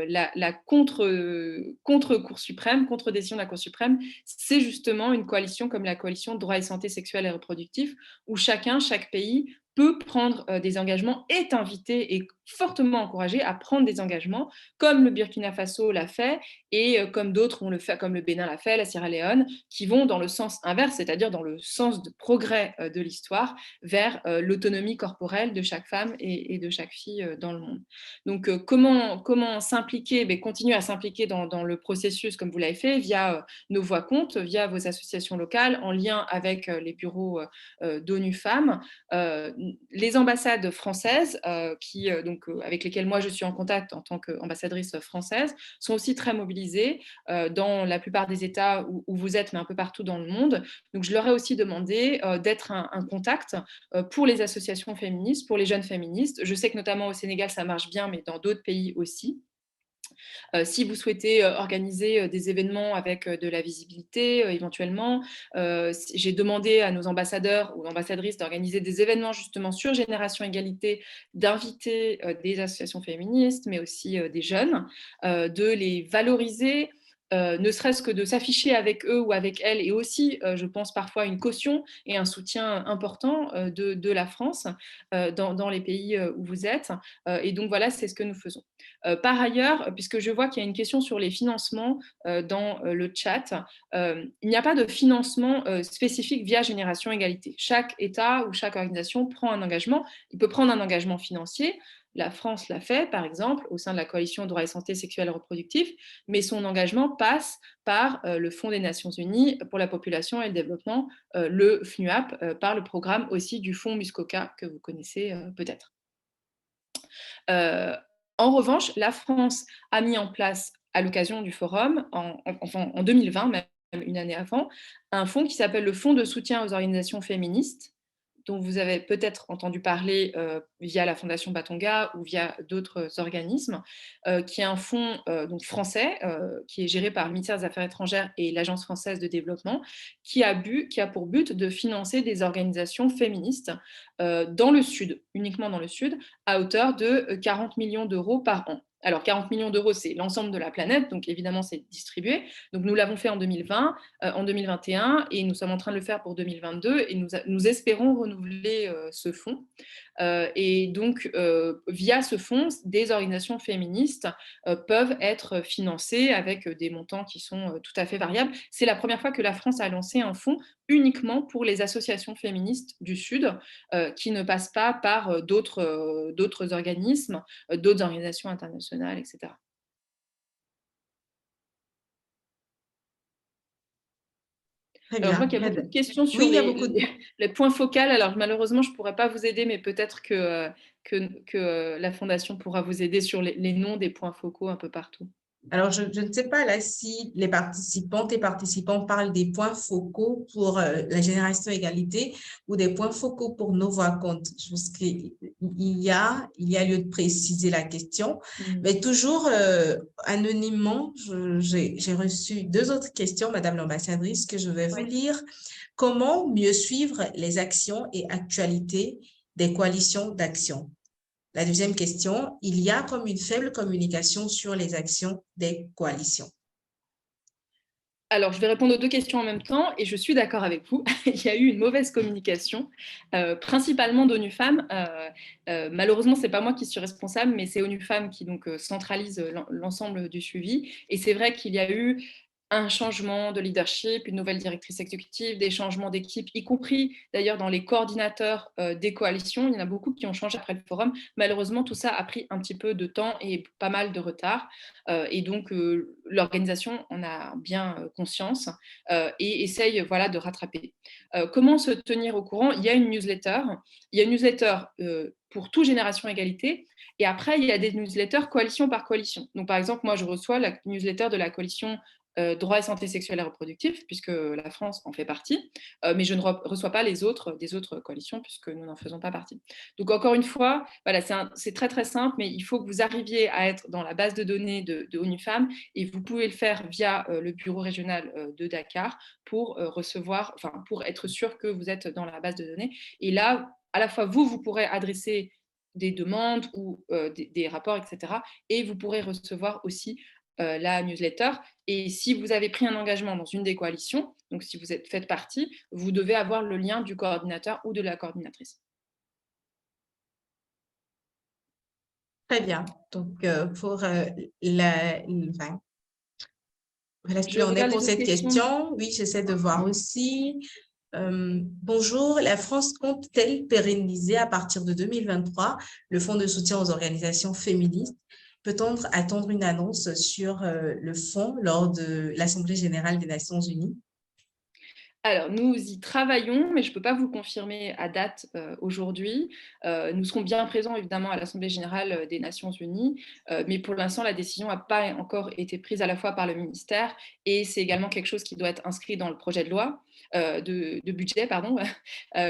la contre-Cour suprême, contre-décision de la Cour suprême, c'est justement une coalition comme la coalition droits et santé sexuelle et reproductifs, où chaque pays peut prendre des engagements, est invité et fortement encouragé à prendre des engagements, comme le Burkina Faso l'a fait, et comme d'autres ont le fait, comme le Bénin l'a fait, la Sierra Leone, qui vont dans le sens inverse, c'est-à-dire dans le sens de progrès de l'histoire, vers l'autonomie corporelle de chaque femme et de chaque fille dans le monde. Donc, comment s'impliquer? Continuer à s'impliquer dans le processus, comme vous l'avez fait, via nos voix comptes, via vos associations locales, en lien avec les bureaux d'ONU Femmes, les ambassades françaises qui donc, avec lesquels moi je suis en contact en tant qu'ambassadrice française, sont aussi très mobilisés dans la plupart des États où vous êtes, mais un peu partout dans le monde. Donc, je leur ai aussi demandé d'être un contact pour les associations féministes, pour les jeunes féministes. Je sais que notamment au Sénégal, ça marche bien, mais dans d'autres pays aussi. Si vous souhaitez organiser des événements avec de la visibilité, éventuellement, j'ai demandé à nos ambassadeurs ou ambassadrices d'organiser des événements justement sur Génération Égalité, d'inviter des associations féministes, mais aussi des jeunes, de les valoriser, ne serait-ce que de s'afficher avec eux ou avec elles, et aussi, je pense parfois, une caution et un soutien important de la France dans les pays où vous êtes. Et donc voilà, c'est ce que nous faisons. Par ailleurs, puisque je vois qu'il y a une question sur les financements dans le chat, il n'y a pas de financement spécifique via Génération Égalité. Chaque État ou chaque organisation prend un engagement. Il peut prendre un engagement financier. La France l'a fait, par exemple, au sein de la coalition Droits et Santé sexuelle et reproductive, mais son engagement passe par le Fonds des Nations Unies pour la population et le développement, le FNUAP, par le programme aussi du Fonds Muskoka, que vous connaissez peut-être. En revanche, la France a mis en place, à l'occasion du forum, en 2020, même une année avant, un fonds qui s'appelle le Fonds de soutien aux organisations féministes, dont vous avez peut-être entendu parler via la Fondation Batonga ou via d'autres organismes, qui est un fonds donc français, qui est géré par le ministère des Affaires étrangères et l'Agence française de développement, qui a pour but de financer des organisations féministes dans le Sud, uniquement dans le Sud, à hauteur de 40 millions d'euros par an. Alors, 40 millions d'euros, c'est l'ensemble de la planète, donc évidemment, c'est distribué. Donc, nous l'avons fait en 2020, en 2021, et nous sommes en train de le faire pour 2022, et nous espérons renouveler ce fonds. Et donc, via ce fonds, des organisations féministes peuvent être financées avec des montants qui sont tout à fait variables. C'est la première fois que la France a lancé un fonds uniquement pour les associations féministes du Sud, qui ne passent pas par d'autres organismes, d'autres organisations internationales, etc. Très Alors, je vois bien. qu'il y a beaucoup de questions sur Oui, il y a beaucoup de... les points focaux. Alors, malheureusement, je ne pourrais pas vous aider, mais peut-être que la Fondation pourra vous aider sur les noms des points focaux un peu partout. Alors, je ne sais pas là si les participantes et participants parlent des points focaux pour la Génération Égalité ou des points focaux pour nos voix compte. Je pense qu'il y a lieu de préciser la question. Mais toujours anonymement, j'ai reçu 2 autres questions, Madame l'ambassadrice, que je vais vous lire. Comment mieux suivre les actions et actualités des coalitions d'action? La deuxième question, il y a comme une faible communication sur les actions des coalitions. Alors, je vais répondre aux 2 questions en même temps, et je suis d'accord avec vous. Il y a eu une mauvaise communication, principalement d'ONU Femmes. Malheureusement, ce n'est pas moi qui suis responsable, mais c'est ONU Femmes qui donc centralise l'ensemble du suivi. Et c'est vrai qu'il y a eu un changement de leadership, une nouvelle directrice exécutive, des changements d'équipe, y compris d'ailleurs dans les coordinateurs des coalitions. Il y en a beaucoup qui ont changé après le forum. Malheureusement, tout ça a pris un petit peu de temps et pas mal de retard. Et donc, l'organisation en a bien conscience et essaye de rattraper. Comment se tenir au courant? Il y a une newsletter. Il y a une newsletter pour toute Génération Égalité. Et après, il y a des newsletters coalition par coalition. Donc, par exemple, moi, je reçois la newsletter de la coalition droits et santé sexuelle et reproductive, puisque la France en fait partie, mais je ne reçois pas des autres coalitions, puisque nous n'en faisons pas partie. Donc, encore une fois, voilà, c'est très, très simple, mais il faut que vous arriviez à être dans la base de données de ONU Femmes, et vous pouvez le faire via le bureau régional de Dakar pour pour être sûr que vous êtes dans la base de données. Et là, à la fois, vous pourrez adresser des demandes ou des rapports, etc. Et vous pourrez recevoir aussi la newsletter. Et si vous avez pris un engagement dans une des coalitions, donc si vous faites partie, vous devez avoir le lien du coordinateur ou de la coordinatrice. Très bien. Donc, pour voilà ce qu'il en est pour cette question. Oui, j'essaie de voir aussi. Bonjour, la France compte-t-elle pérenniser à partir de 2023 le fonds de soutien aux organisations féministes? Peut-on attendre une annonce sur le fonds lors de l'Assemblée générale des Nations unies? Alors, nous y travaillons, mais je ne peux pas vous le confirmer à date aujourd'hui. Nous serons bien présents, évidemment, à l'Assemblée générale des Nations unies, mais pour l'instant, la décision n'a pas encore été prise à la fois par le ministère et c'est également quelque chose qui doit être inscrit dans le projet de loi, de budget, pardon,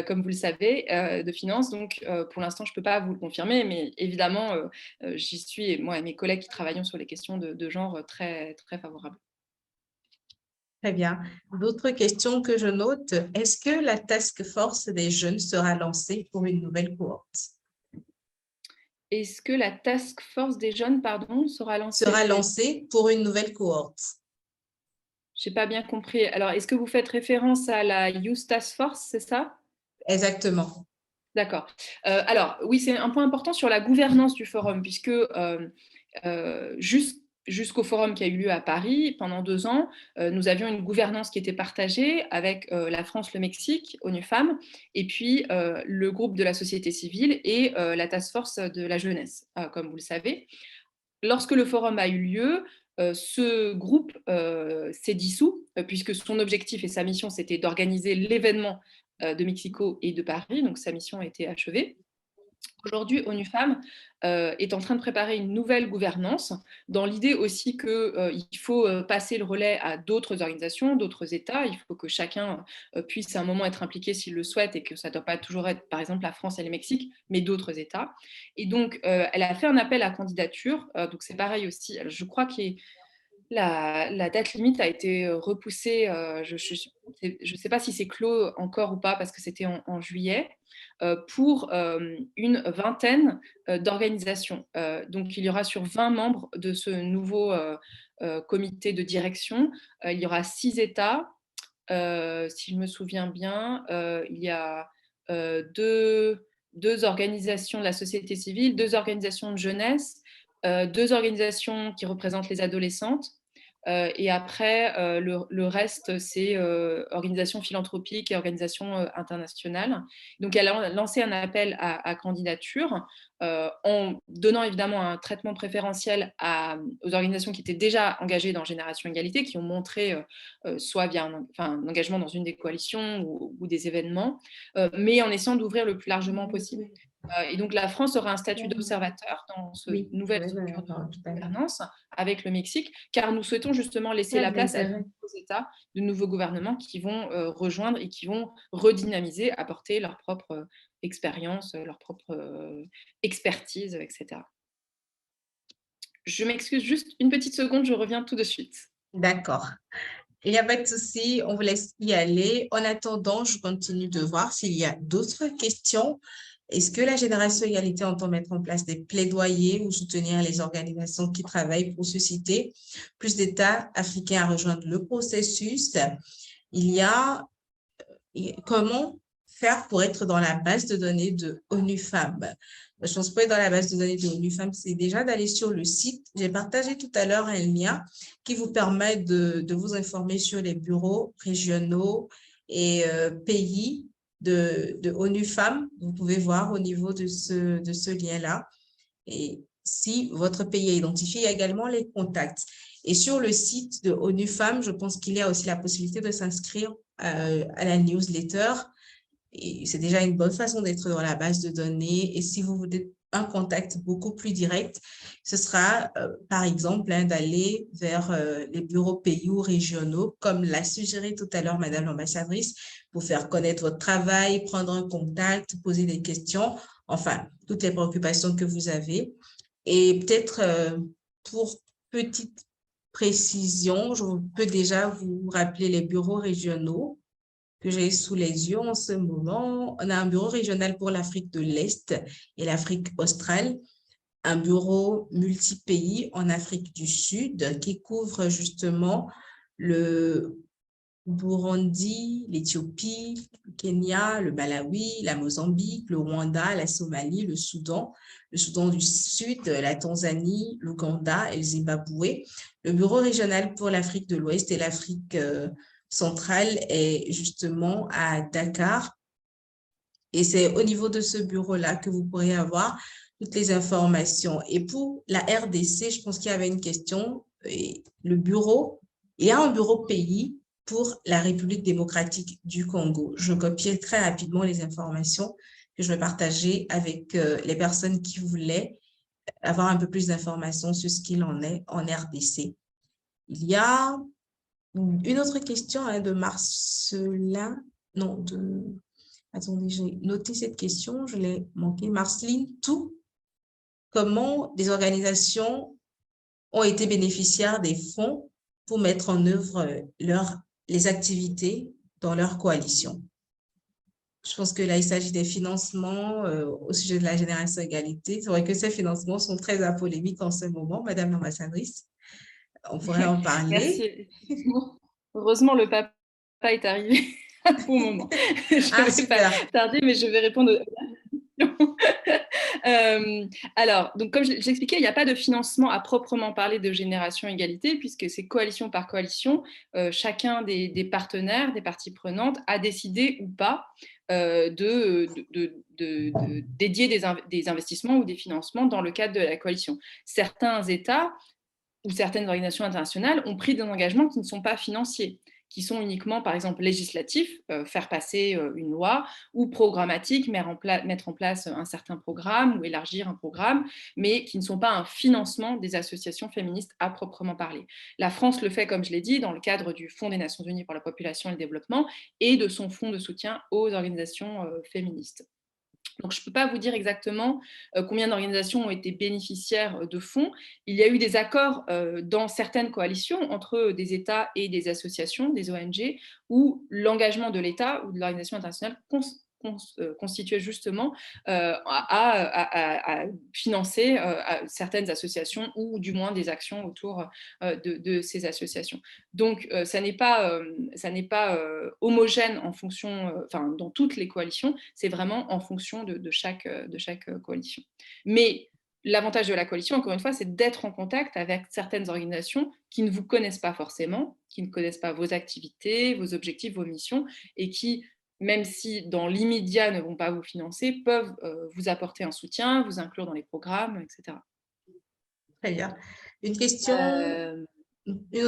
comme vous le savez, de finances. Donc, pour l'instant, je ne peux pas vous le confirmer, mais évidemment, j'y suis, et moi et mes collègues qui travaillons sur les questions de genre, très, très favorables. Très bien. D'autres questions que je note. Est-ce que la task force des jeunes sera lancée pour une nouvelle cohorte? Est-ce que la task force des jeunes, pardon, sera lancée? Sera lancée pour une nouvelle cohorte. Je n'ai pas bien compris. Alors, est-ce que vous faites référence à la Youth Task Force, c'est ça? Exactement. D'accord. Alors, oui, c'est un point important sur la gouvernance du forum, puisque jusqu'au forum qui a eu lieu à Paris pendant 2 ans, nous avions une gouvernance qui était partagée avec la France, le Mexique, ONU Femmes, et puis le groupe de la société civile et la task force de la jeunesse, comme vous le savez. Lorsque le forum a eu lieu, ce groupe s'est dissous, puisque son objectif et sa mission, c'était d'organiser l'événement de Mexico et de Paris, donc sa mission a été achevée. Aujourd'hui, ONU Femmes est en train de préparer une nouvelle gouvernance, dans l'idée aussi qu'il faut passer le relais à d'autres organisations, d'autres États. Il faut que chacun puisse à un moment être impliqué s'il le souhaite et que ça ne doit pas toujours être, par exemple, la France et le Mexique, mais d'autres États. Et donc, elle a fait un appel à candidature. Donc, c'est pareil aussi. Je crois que la date limite a été repoussée. Je ne sais pas si c'est clos encore ou pas parce que c'était en juillet. Pour une vingtaine d'organisations. Donc, il y aura sur 20 membres de ce nouveau comité de direction, il y aura 6 États. Si je me souviens bien, il y a deux organisations de la société civile, 2 organisations de jeunesse, 2 organisations qui représentent les adolescentes. Et après, le reste, c'est organisations philanthropiques et organisations internationales. Donc, elle a lancé un appel à candidature en donnant évidemment un traitement préférentiel aux organisations qui étaient déjà engagées dans Génération Égalité, qui ont montré soit via un engagement dans une des coalitions ou des événements, mais en essayant d'ouvrir le plus largement possible. Et donc, la France aura un statut d'observateur dans ce nouvelle structure de gouvernance avec le Mexique, car nous souhaitons justement laisser la place à de nouveaux États, de nouveaux gouvernements qui vont rejoindre et qui vont redynamiser, apporter leur propre expérience, leur propre expertise, etc. Je m'excuse juste une petite seconde, je reviens tout de suite. D'accord. Il n'y a pas de souci, on vous laisse y aller. En attendant, je continue de voir s'il y a d'autres questions. Est-ce que la Génération Égalité entend mettre en place des plaidoyers ou soutenir les organisations qui travaillent pour susciter plus d'États africains à rejoindre le processus? Il y a comment faire pour être dans la base de données de ONU Femmes? Je pense pour être dans la base de données de ONU Femmes, c'est déjà d'aller sur le site. J'ai partagé tout à l'heure un lien qui vous permet de vous informer sur les bureaux régionaux et pays de ONU Femmes. Vous pouvez voir au niveau de ce lien-là. Et si votre pays est identifié, il y a également les contacts. Et sur le site de ONU Femmes, je pense qu'il y a aussi la possibilité de s'inscrire à la newsletter. Et c'est déjà une bonne façon d'être dans la base de données. Et si vous voulez un contact beaucoup plus direct, ce sera par exemple d'aller vers les bureaux pays ou régionaux, comme l'a suggéré tout à l'heure Madame l'ambassadrice, pour faire connaître votre travail, prendre un contact, poser des questions, enfin, toutes les préoccupations que vous avez. Et peut-être pour petite précision, je peux déjà vous rappeler les bureaux régionaux que j'ai sous les yeux en ce moment. On a un bureau régional pour l'Afrique de l'Est et l'Afrique australe, un bureau multi-pays en Afrique du Sud qui couvre justement le Burundi, l'Éthiopie, le Kenya, le Malawi, la Mozambique, le Rwanda, la Somalie, le Soudan du Sud, la Tanzanie, l'Ouganda et le Zimbabwe. Le bureau régional pour l'Afrique de l'Ouest et l'Afrique centrale est justement à Dakar. Et c'est au niveau de ce bureau-là que vous pourrez avoir toutes les informations. Et pour la RDC, je pense qu'il y avait une question. Et le bureau, il y a un bureau pays pour la République démocratique du Congo. Je copiais très rapidement les informations que je vais partager avec les personnes qui voulaient avoir un peu plus d'informations sur ce qu'il en est en RDC. Il y a une autre question de Marcelin. Non, attendez, j'ai noté cette question, je l'ai manqué. Marceline, tout. Comment des organisations ont été bénéficiaires des fonds pour mettre en œuvre les activités dans leur coalition? Je pense que là, il s'agit des financements au sujet de la génération égalité. C'est vrai que ces financements sont très à polémique en ce moment, Madame l'ambassadrice. On pourrait en parler. Merci. Heureusement, le papa est arrivé à bon moment. Je ne vais pas tarder, mais je vais répondre aux questions. Alors, donc, comme je l'expliquais, il n'y a pas de financement à proprement parler de génération égalité, puisque c'est coalition par coalition. Chacun des partenaires, des parties prenantes, a décidé ou pas de dédier des investissements ou des financements dans le cadre de la coalition. Certains États ou certaines organisations internationales ont pris des engagements qui ne sont pas financiers, qui sont uniquement, par exemple, législatifs, faire passer une loi, ou programmatiques, mettre en place un certain programme ou élargir un programme, mais qui ne sont pas un financement des associations féministes à proprement parler. La France le fait, comme je l'ai dit, dans le cadre du Fonds des Nations Unies pour la population et le développement et de son fonds de soutien aux organisations féministes. Donc, je ne peux pas vous dire exactement combien d'organisations ont été bénéficiaires de fonds. Il y a eu des accords dans certaines coalitions entre des États et des associations, des ONG, où l'engagement de l'État ou de l'organisation internationale constituait justement à financer certaines associations ou du moins des actions autour de ces associations. Donc, ça n'est pas homogène en fonction, dans toutes les coalitions, c'est vraiment en fonction de chaque coalition. Mais l'avantage de la coalition, encore une fois, c'est d'être en contact avec certaines organisations qui ne vous connaissent pas forcément, qui ne connaissent pas vos activités, vos objectifs, vos missions, et qui, même si dans l'immédiat ne vont pas vous financer, peuvent vous apporter un soutien, vous inclure dans les programmes, etc. Très bien. Une autre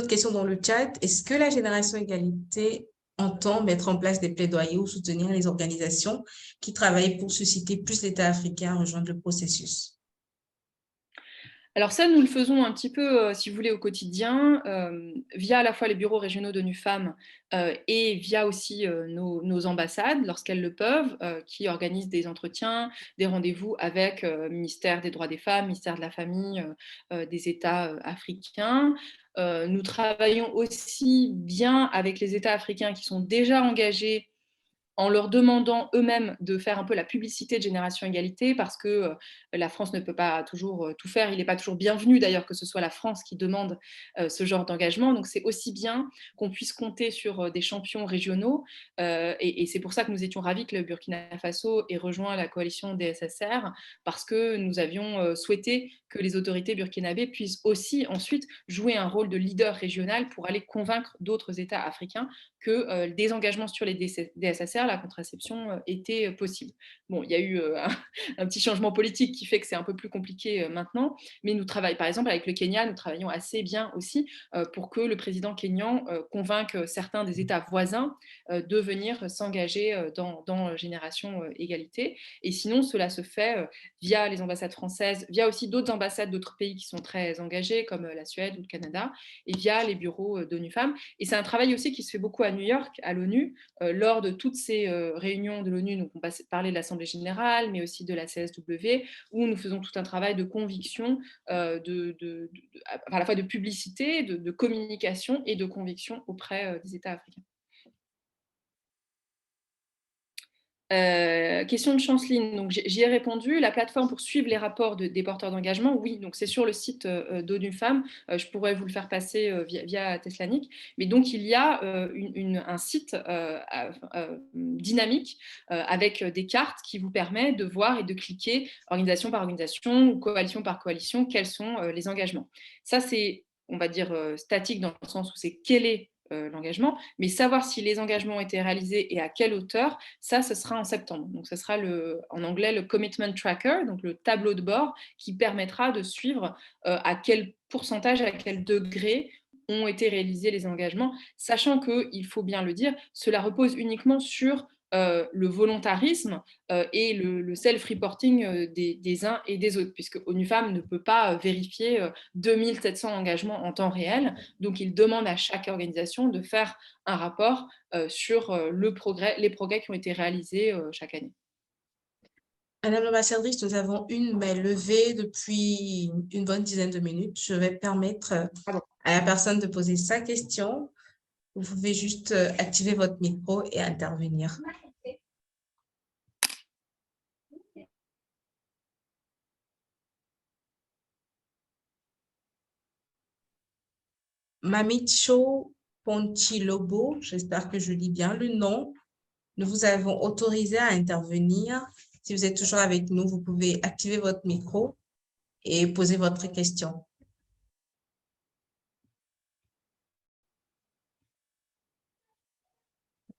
question dans le chat. Est-ce que la génération égalité entend mettre en place des plaidoyers ou soutenir les organisations qui travaillent pour susciter plus l'État africain à rejoindre le processus? Alors ça, nous le faisons un petit peu, si vous voulez, au quotidien, via à la fois les bureaux régionaux d'ONU Femmes et via aussi nos ambassades, lorsqu'elles le peuvent, qui organisent des entretiens, des rendez-vous avec le ministère des droits des femmes, ministère de la famille des États africains. Nous travaillons aussi bien avec les États africains qui sont déjà engagés en leur demandant eux-mêmes de faire un peu la publicité de Génération Égalité, parce que la France ne peut pas toujours tout faire. Il n'est pas toujours bienvenu, d'ailleurs, que ce soit la France qui demande ce genre d'engagement. Donc, c'est aussi bien qu'on puisse compter sur des champions régionaux. Et c'est pour ça que nous étions ravis que le Burkina Faso ait rejoint la coalition DSSR, parce que nous avions souhaité que les autorités burkinabées puissent aussi ensuite jouer un rôle de leader régional pour aller convaincre d'autres États africains que des engagements sur les DSSR, la contraception, était possible. Bon, il y a eu un petit changement politique qui fait que c'est un peu plus compliqué maintenant, mais nous travaillons, par exemple, avec le Kenya, nous travaillons assez bien aussi pour que le président kényan convainque certains des États voisins de venir s'engager dans Génération Égalité. Et sinon, cela se fait via les ambassades françaises, via aussi d'autres ambassades d'autres pays qui sont très engagés, comme la Suède ou le Canada, et via les bureaux d'ONU Femmes. Et c'est un travail aussi qui se fait beaucoup à New York, à l'ONU, lors de toutes ces réunions de l'ONU. Donc, on va parler de l'Assemblée générale, mais aussi de la CSW, où nous faisons tout un travail de conviction, à la fois de publicité, de communication et de conviction auprès des États africains. Question de Chanceline, donc j'y ai répondu. La plateforme pour suivre les rapports des porteurs d'engagement, oui, donc c'est sur le site d'ONU Femmes. Je pourrais vous le faire passer via Teslanic. Mais donc il y a un site dynamique avec des cartes qui vous permet de voir et de cliquer organisation par organisation ou coalition par coalition quels sont les engagements. Ça, c'est, on va dire, statique dans le sens où c'est quel est l'engagement, mais savoir si les engagements ont été réalisés et à quelle hauteur, ça, ce sera en septembre. Donc, ce sera en anglais le Commitment Tracker, donc le tableau de bord qui permettra de suivre à quel pourcentage, à quel degré ont été réalisés les engagements, sachant qu'il faut bien le dire, cela repose uniquement sur le volontarisme et le self-reporting des uns et des autres, puisque ONU Femmes ne peut pas vérifier 2700 engagements en temps réel. Donc, il demande à chaque organisation de faire un rapport sur les progrès qui ont été réalisés chaque année. Madame l'ambassadrice, nous avons une main levée depuis une bonne dizaine de minutes. Je vais permettre à la personne de poser sa question. Vous pouvez juste activer votre micro et intervenir. Mamicho Ponchilobo, j'espère que je lis bien le nom. Nous vous avons autorisé à intervenir. Si vous êtes toujours avec nous, vous pouvez activer votre micro et poser votre question.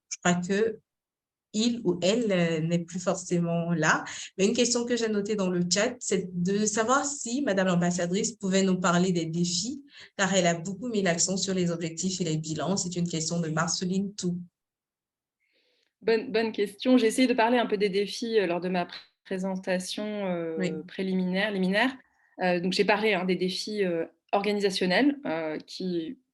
Je crois que il ou elle n'est plus forcément là. Mais une question que j'ai notée dans le chat, c'est de savoir si Madame l'ambassadrice pouvait nous parler des défis, car elle a beaucoup mis l'accent sur les objectifs et les bilans. C'est une question de Marceline Tout. Bonne question. J'ai essayé de parler un peu des défis lors de ma présentation liminaire. Donc, j'ai parlé des défis organisationnels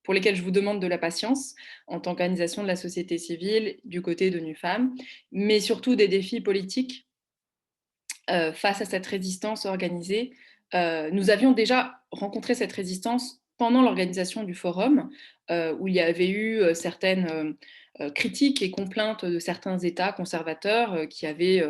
pour lesquels je vous demande de la patience en tant qu'organisation de la société civile du côté d'ONU Femmes, mais surtout des défis politiques face à cette résistance organisée. Nous avions déjà rencontré cette résistance pendant l'organisation du forum, où il y avait eu certaines critiques et complaintes de certains États conservateurs qui avaient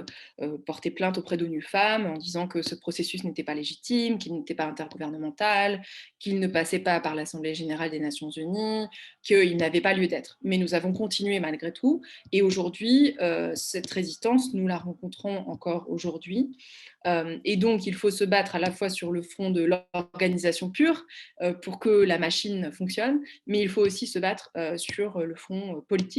porté plainte auprès d'ONU Femmes en disant que ce processus n'était pas légitime, qu'il n'était pas intergouvernemental, qu'il ne passait pas par l'Assemblée générale des Nations unies, qu'il n'avait pas lieu d'être. Mais nous avons continué malgré tout, et aujourd'hui, cette résistance, nous la rencontrons encore aujourd'hui. Et donc, il faut se battre à la fois sur le front de l'organisation pure pour que la machine fonctionne, mais il faut aussi se battre sur le front politique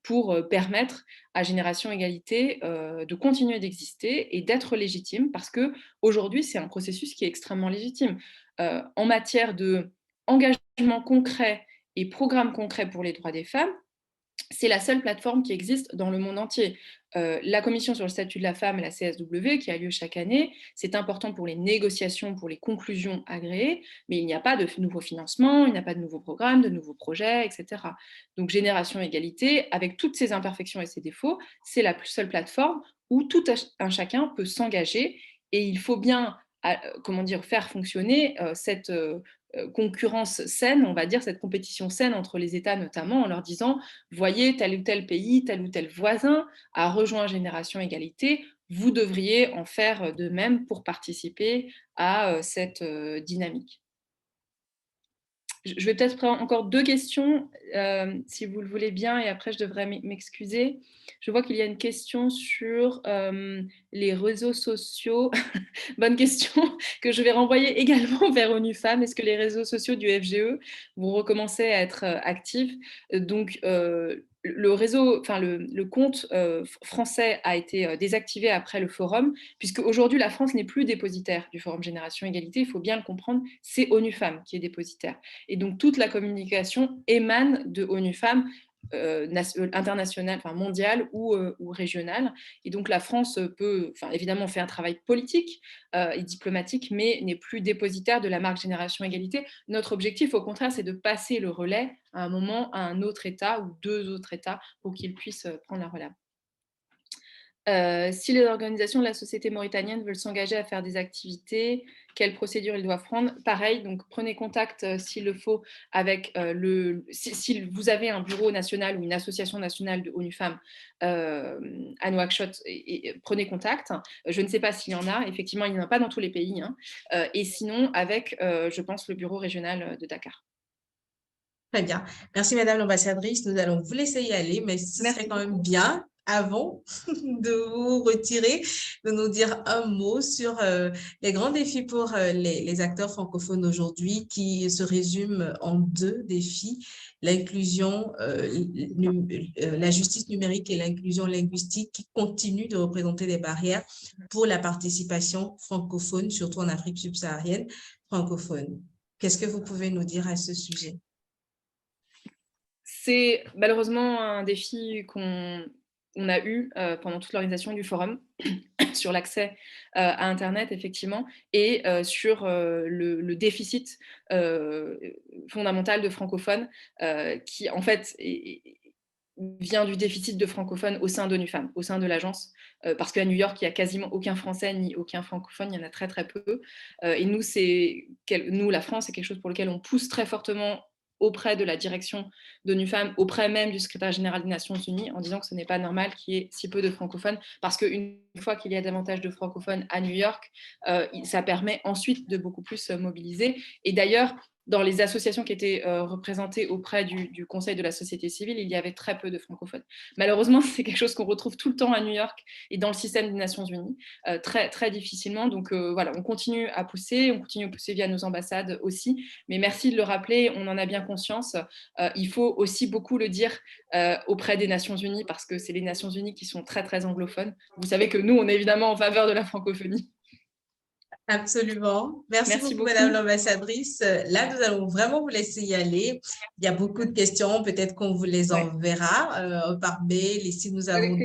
pour permettre à Génération Égalité de continuer d'exister et d'être légitime, parce qu'aujourd'hui, c'est un processus qui est extrêmement légitime. En matière d'engagement concret et programme concret pour les droits des femmes, c'est la seule plateforme qui existe dans le monde entier. La Commission sur le statut de la femme, la CSW, qui a lieu chaque année, c'est important pour les négociations, pour les conclusions agréées, mais il n'y a pas de nouveaux financements, il n'y a pas de nouveaux programmes, de nouveaux projets, etc. Donc Génération Égalité, avec toutes ses imperfections et ses défauts, c'est la seule plateforme où tout un chacun peut s'engager, et il faut bien faire fonctionner cette concurrence saine, on va dire, cette compétition saine entre les États notamment, en leur disant, voyez, tel ou tel pays, tel ou tel voisin a rejoint Génération Égalité, vous devriez en faire de même pour participer à cette dynamique. Je vais peut-être prendre encore 2 questions, si vous le voulez bien, et après je devrais m'excuser. Je vois qu'il y a une question sur les réseaux sociaux. Bonne question, que je vais renvoyer également vers ONU Femmes. Est-ce que les réseaux sociaux du FGE vont recommencer à être actifs? Donc, le compte français a été désactivé après le forum, puisque aujourd'hui la France n'est plus dépositaire du forum Génération Égalité. Il faut bien le comprendre, c'est ONU Femmes qui est dépositaire. Et donc toute la communication émane de ONU Femmes, internationale, mondiale ou régionale. Et donc la France peut, évidemment, fait un travail politique et diplomatique, mais n'est plus dépositaire de la marque Génération Égalité. Notre objectif, au contraire, c'est de passer le relais à un moment à un autre État ou 2 autres États pour qu'ils puissent prendre la relève. Si les organisations de la société mauritanienne veulent s'engager à faire des activités, quelles procédures ils doivent prendre? Pareil, donc prenez contact s'il le faut avec si vous avez un bureau national ou une association nationale de ONU Femmes à Nouakchott, et prenez contact. Je ne sais pas s'il y en a, effectivement, il n'y en a pas dans tous les pays, hein. Et sinon, avec, je pense, le bureau régional de Dakar. Très bien. Merci, Madame l'ambassadrice. Nous allons vous laisser y aller, mais ce serait quand même bien, avant de vous retirer, de nous dire un mot sur les grands défis pour les acteurs francophones aujourd'hui, qui se résument en 2 défis: l'inclusion, la justice numérique et l'inclusion linguistique, qui continuent de représenter des barrières pour la participation francophone, surtout en Afrique subsaharienne francophone. Qu'est-ce que vous pouvez nous dire à ce sujet? C'est malheureusement un défi qu'on a eu pendant toute l'organisation du forum sur l'accès à Internet, effectivement, et sur le déficit fondamental de francophones qui, en fait, vient du déficit de francophones au sein d'ONU-Femmes, au sein de l'agence, parce qu'à New York, il n'y a quasiment aucun français ni aucun francophone, il y en a très très peu. Et nous, la France, c'est quelque chose pour lequel on pousse très fortement auprès de la direction d'ONU-Femmes, auprès même du secrétaire général des Nations Unies, en disant que ce n'est pas normal qu'il y ait si peu de francophones, parce qu'une fois qu'il y a davantage de francophones à New York, ça permet ensuite de beaucoup plus mobiliser. Et d'ailleurs, dans les associations qui étaient représentées auprès du Conseil de la société civile, il y avait très peu de francophones. Malheureusement, c'est quelque chose qu'on retrouve tout le temps à New York et dans le système des Nations Unies, très, très difficilement. Donc voilà, on continue à pousser via nos ambassades aussi. Mais merci de le rappeler, on en a bien conscience. Il faut aussi beaucoup le dire auprès des Nations Unies parce que c'est les Nations Unies qui sont très, très anglophones. Vous savez que nous, on est évidemment en faveur de la francophonie. Absolument. Merci beaucoup, beaucoup. Madame l'ambassadrice. Là, nous allons vraiment vous laisser y aller. Il y a beaucoup de questions. Peut-être qu'on vous les enverra par mail. Et si nous avons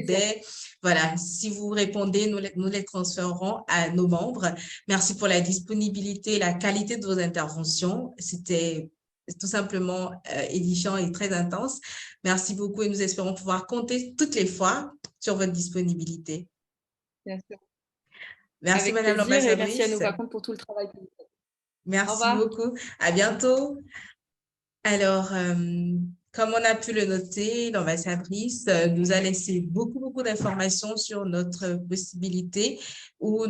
voilà, si vous répondez, nous les transférerons à nos membres. Merci pour la disponibilité et la qualité de vos interventions. C'était tout simplement édifiant et très intense. Merci beaucoup et nous espérons pouvoir compter toutes les fois sur votre disponibilité. Bien sûr. Merci, avec Madame plaisir, l'ambassadrice. Et merci à nos vacances pour tout le travail que vous faites. Merci beaucoup. À bientôt. Alors, comme on a pu le noter, l'ambassadrice nous a laissé beaucoup d'informations sur notre possibilité ou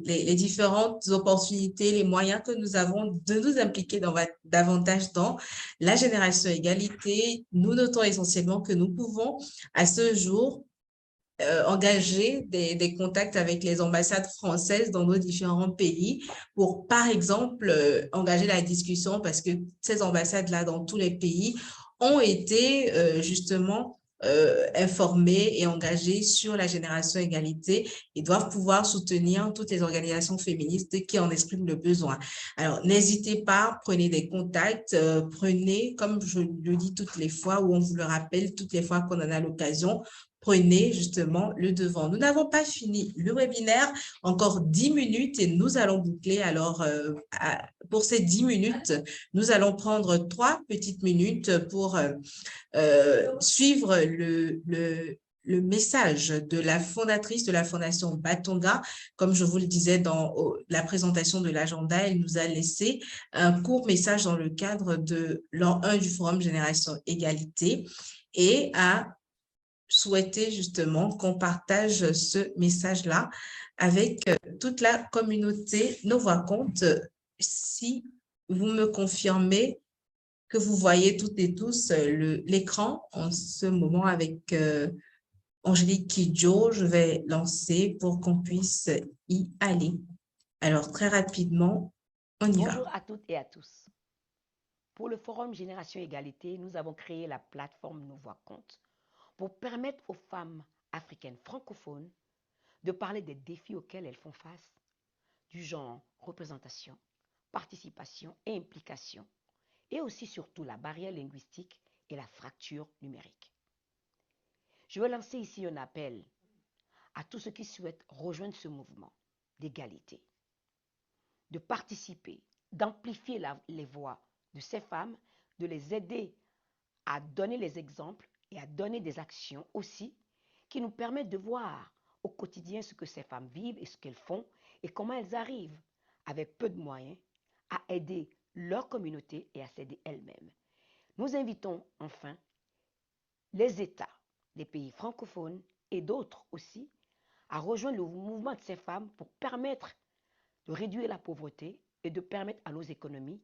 les différentes opportunités, les moyens que nous avons de nous impliquer davantage dans la génération égalité. Nous notons essentiellement que nous pouvons, à ce jour, engager des contacts avec les ambassades françaises dans nos différents pays pour, par exemple, engager la discussion parce que ces ambassades-là dans tous les pays ont été justement informées et engagées sur la génération égalité et doivent pouvoir soutenir toutes les organisations féministes qui en expriment le besoin. Alors, n'hésitez pas, prenez des contacts, prenez, comme je le dis toutes les fois ou on vous le rappelle toutes les fois qu'on en a l'occasion, prenez justement le devant. Nous n'avons pas fini le webinaire, encore 10 minutes et nous allons boucler. Alors, pour ces 10 minutes, nous allons prendre 3 petites minutes pour suivre le message de la fondatrice de la Fondation Batonga. Comme je vous le disais dans la présentation de l'agenda, elle nous a laissé un court message dans le cadre de l'an 1 du Forum Génération Égalité et a souhaité justement qu'on partage ce message-là avec toute la communauté Nos Voix Comptent. Si vous me confirmez que vous voyez toutes et tous l'écran en ce moment avec Angélique Kidjo, je vais lancer pour qu'on puisse y aller. Alors, très rapidement, on y va. Bonjour à toutes et à tous. Pour le Forum Génération Égalité, nous avons créé la plateforme Nos Voix Comptent pour permettre aux femmes africaines francophones de parler des défis auxquels elles font face, du genre représentation, participation et implication, et aussi surtout la barrière linguistique et la fracture numérique. Je veux lancer ici un appel à tous ceux qui souhaitent rejoindre ce mouvement d'égalité, de participer, d'amplifier les voix de ces femmes, de les aider à donner les exemples et à donner des actions aussi qui nous permettent de voir au quotidien ce que ces femmes vivent et ce qu'elles font et comment elles arrivent, avec peu de moyens, à aider leur communauté et à s'aider elles-mêmes. Nous invitons enfin les États, les pays francophones et d'autres aussi à rejoindre le mouvement de ces femmes pour permettre de réduire la pauvreté et de permettre à nos économies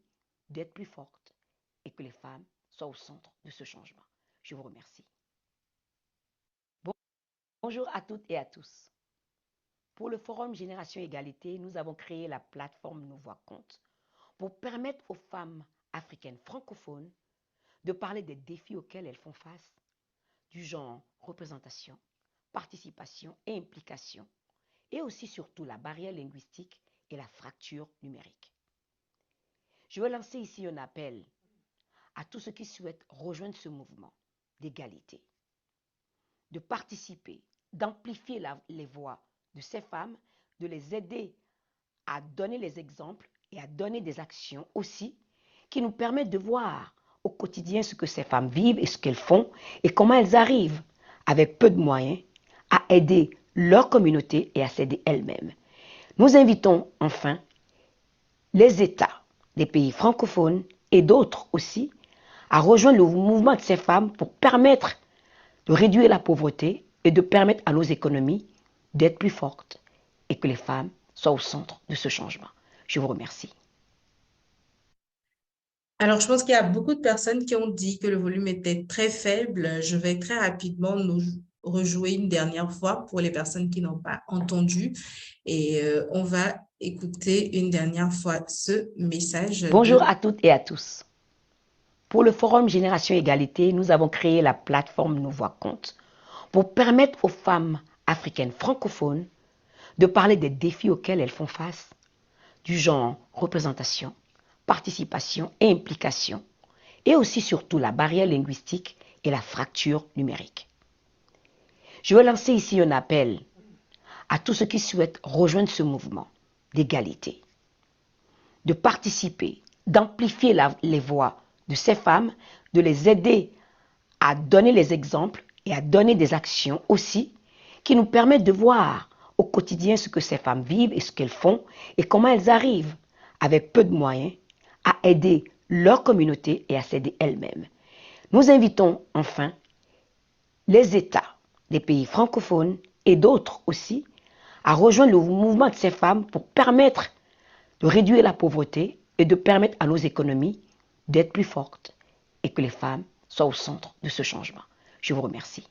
d'être plus fortes et que les femmes soient au centre de ce changement. Je vous remercie. Bonjour à toutes et à tous. Pour le Forum Génération Égalité, nous avons créé la plateforme Nos Voix Comptent pour permettre aux femmes africaines francophones de parler des défis auxquels elles font face, du genre représentation, participation et implication, et aussi surtout la barrière linguistique et la fracture numérique. Je veux lancer ici un appel à tous ceux qui souhaitent rejoindre ce mouvement d'égalité, de participer, d'amplifier les voix de ces femmes, de les aider à donner les exemples et à donner des actions aussi qui nous permettent de voir au quotidien ce que ces femmes vivent et ce qu'elles font et comment elles arrivent, avec peu de moyens, à aider leur communauté et à s'aider elles-mêmes. Nous invitons enfin les États des pays francophones et d'autres aussi à rejoindre le mouvement de ces femmes pour permettre de réduire la pauvreté et de permettre à nos économies d'être plus fortes et que les femmes soient au centre de ce changement. Je vous remercie. Alors, je pense qu'il y a beaucoup de personnes qui ont dit que le volume était très faible. Je vais très rapidement nous rejouer une dernière fois pour les personnes qui n'ont pas entendu. Et on va écouter une dernière fois ce message. Bonjour à toutes et à tous. Pour le Forum Génération Égalité, nous avons créé la plateforme Nous Voix Compte pour permettre aux femmes africaines francophones de parler des défis auxquels elles font face, du genre représentation, participation et implication, et aussi surtout la barrière linguistique et la fracture numérique. Je veux lancer ici un appel à tous ceux qui souhaitent rejoindre ce mouvement d'égalité, de participer, d'amplifier les voix de ces femmes, de les aider à donner les exemples et à donner des actions aussi qui nous permettent de voir au quotidien ce que ces femmes vivent et ce qu'elles font et comment elles arrivent, avec peu de moyens, à aider leur communauté et à s'aider elles-mêmes. Nous invitons enfin les États des pays francophones et d'autres aussi à rejoindre le mouvement de ces femmes pour permettre de réduire la pauvreté et de permettre à nos économies d'être plus fortes et que les femmes soient au centre de ce changement. Je vous remercie.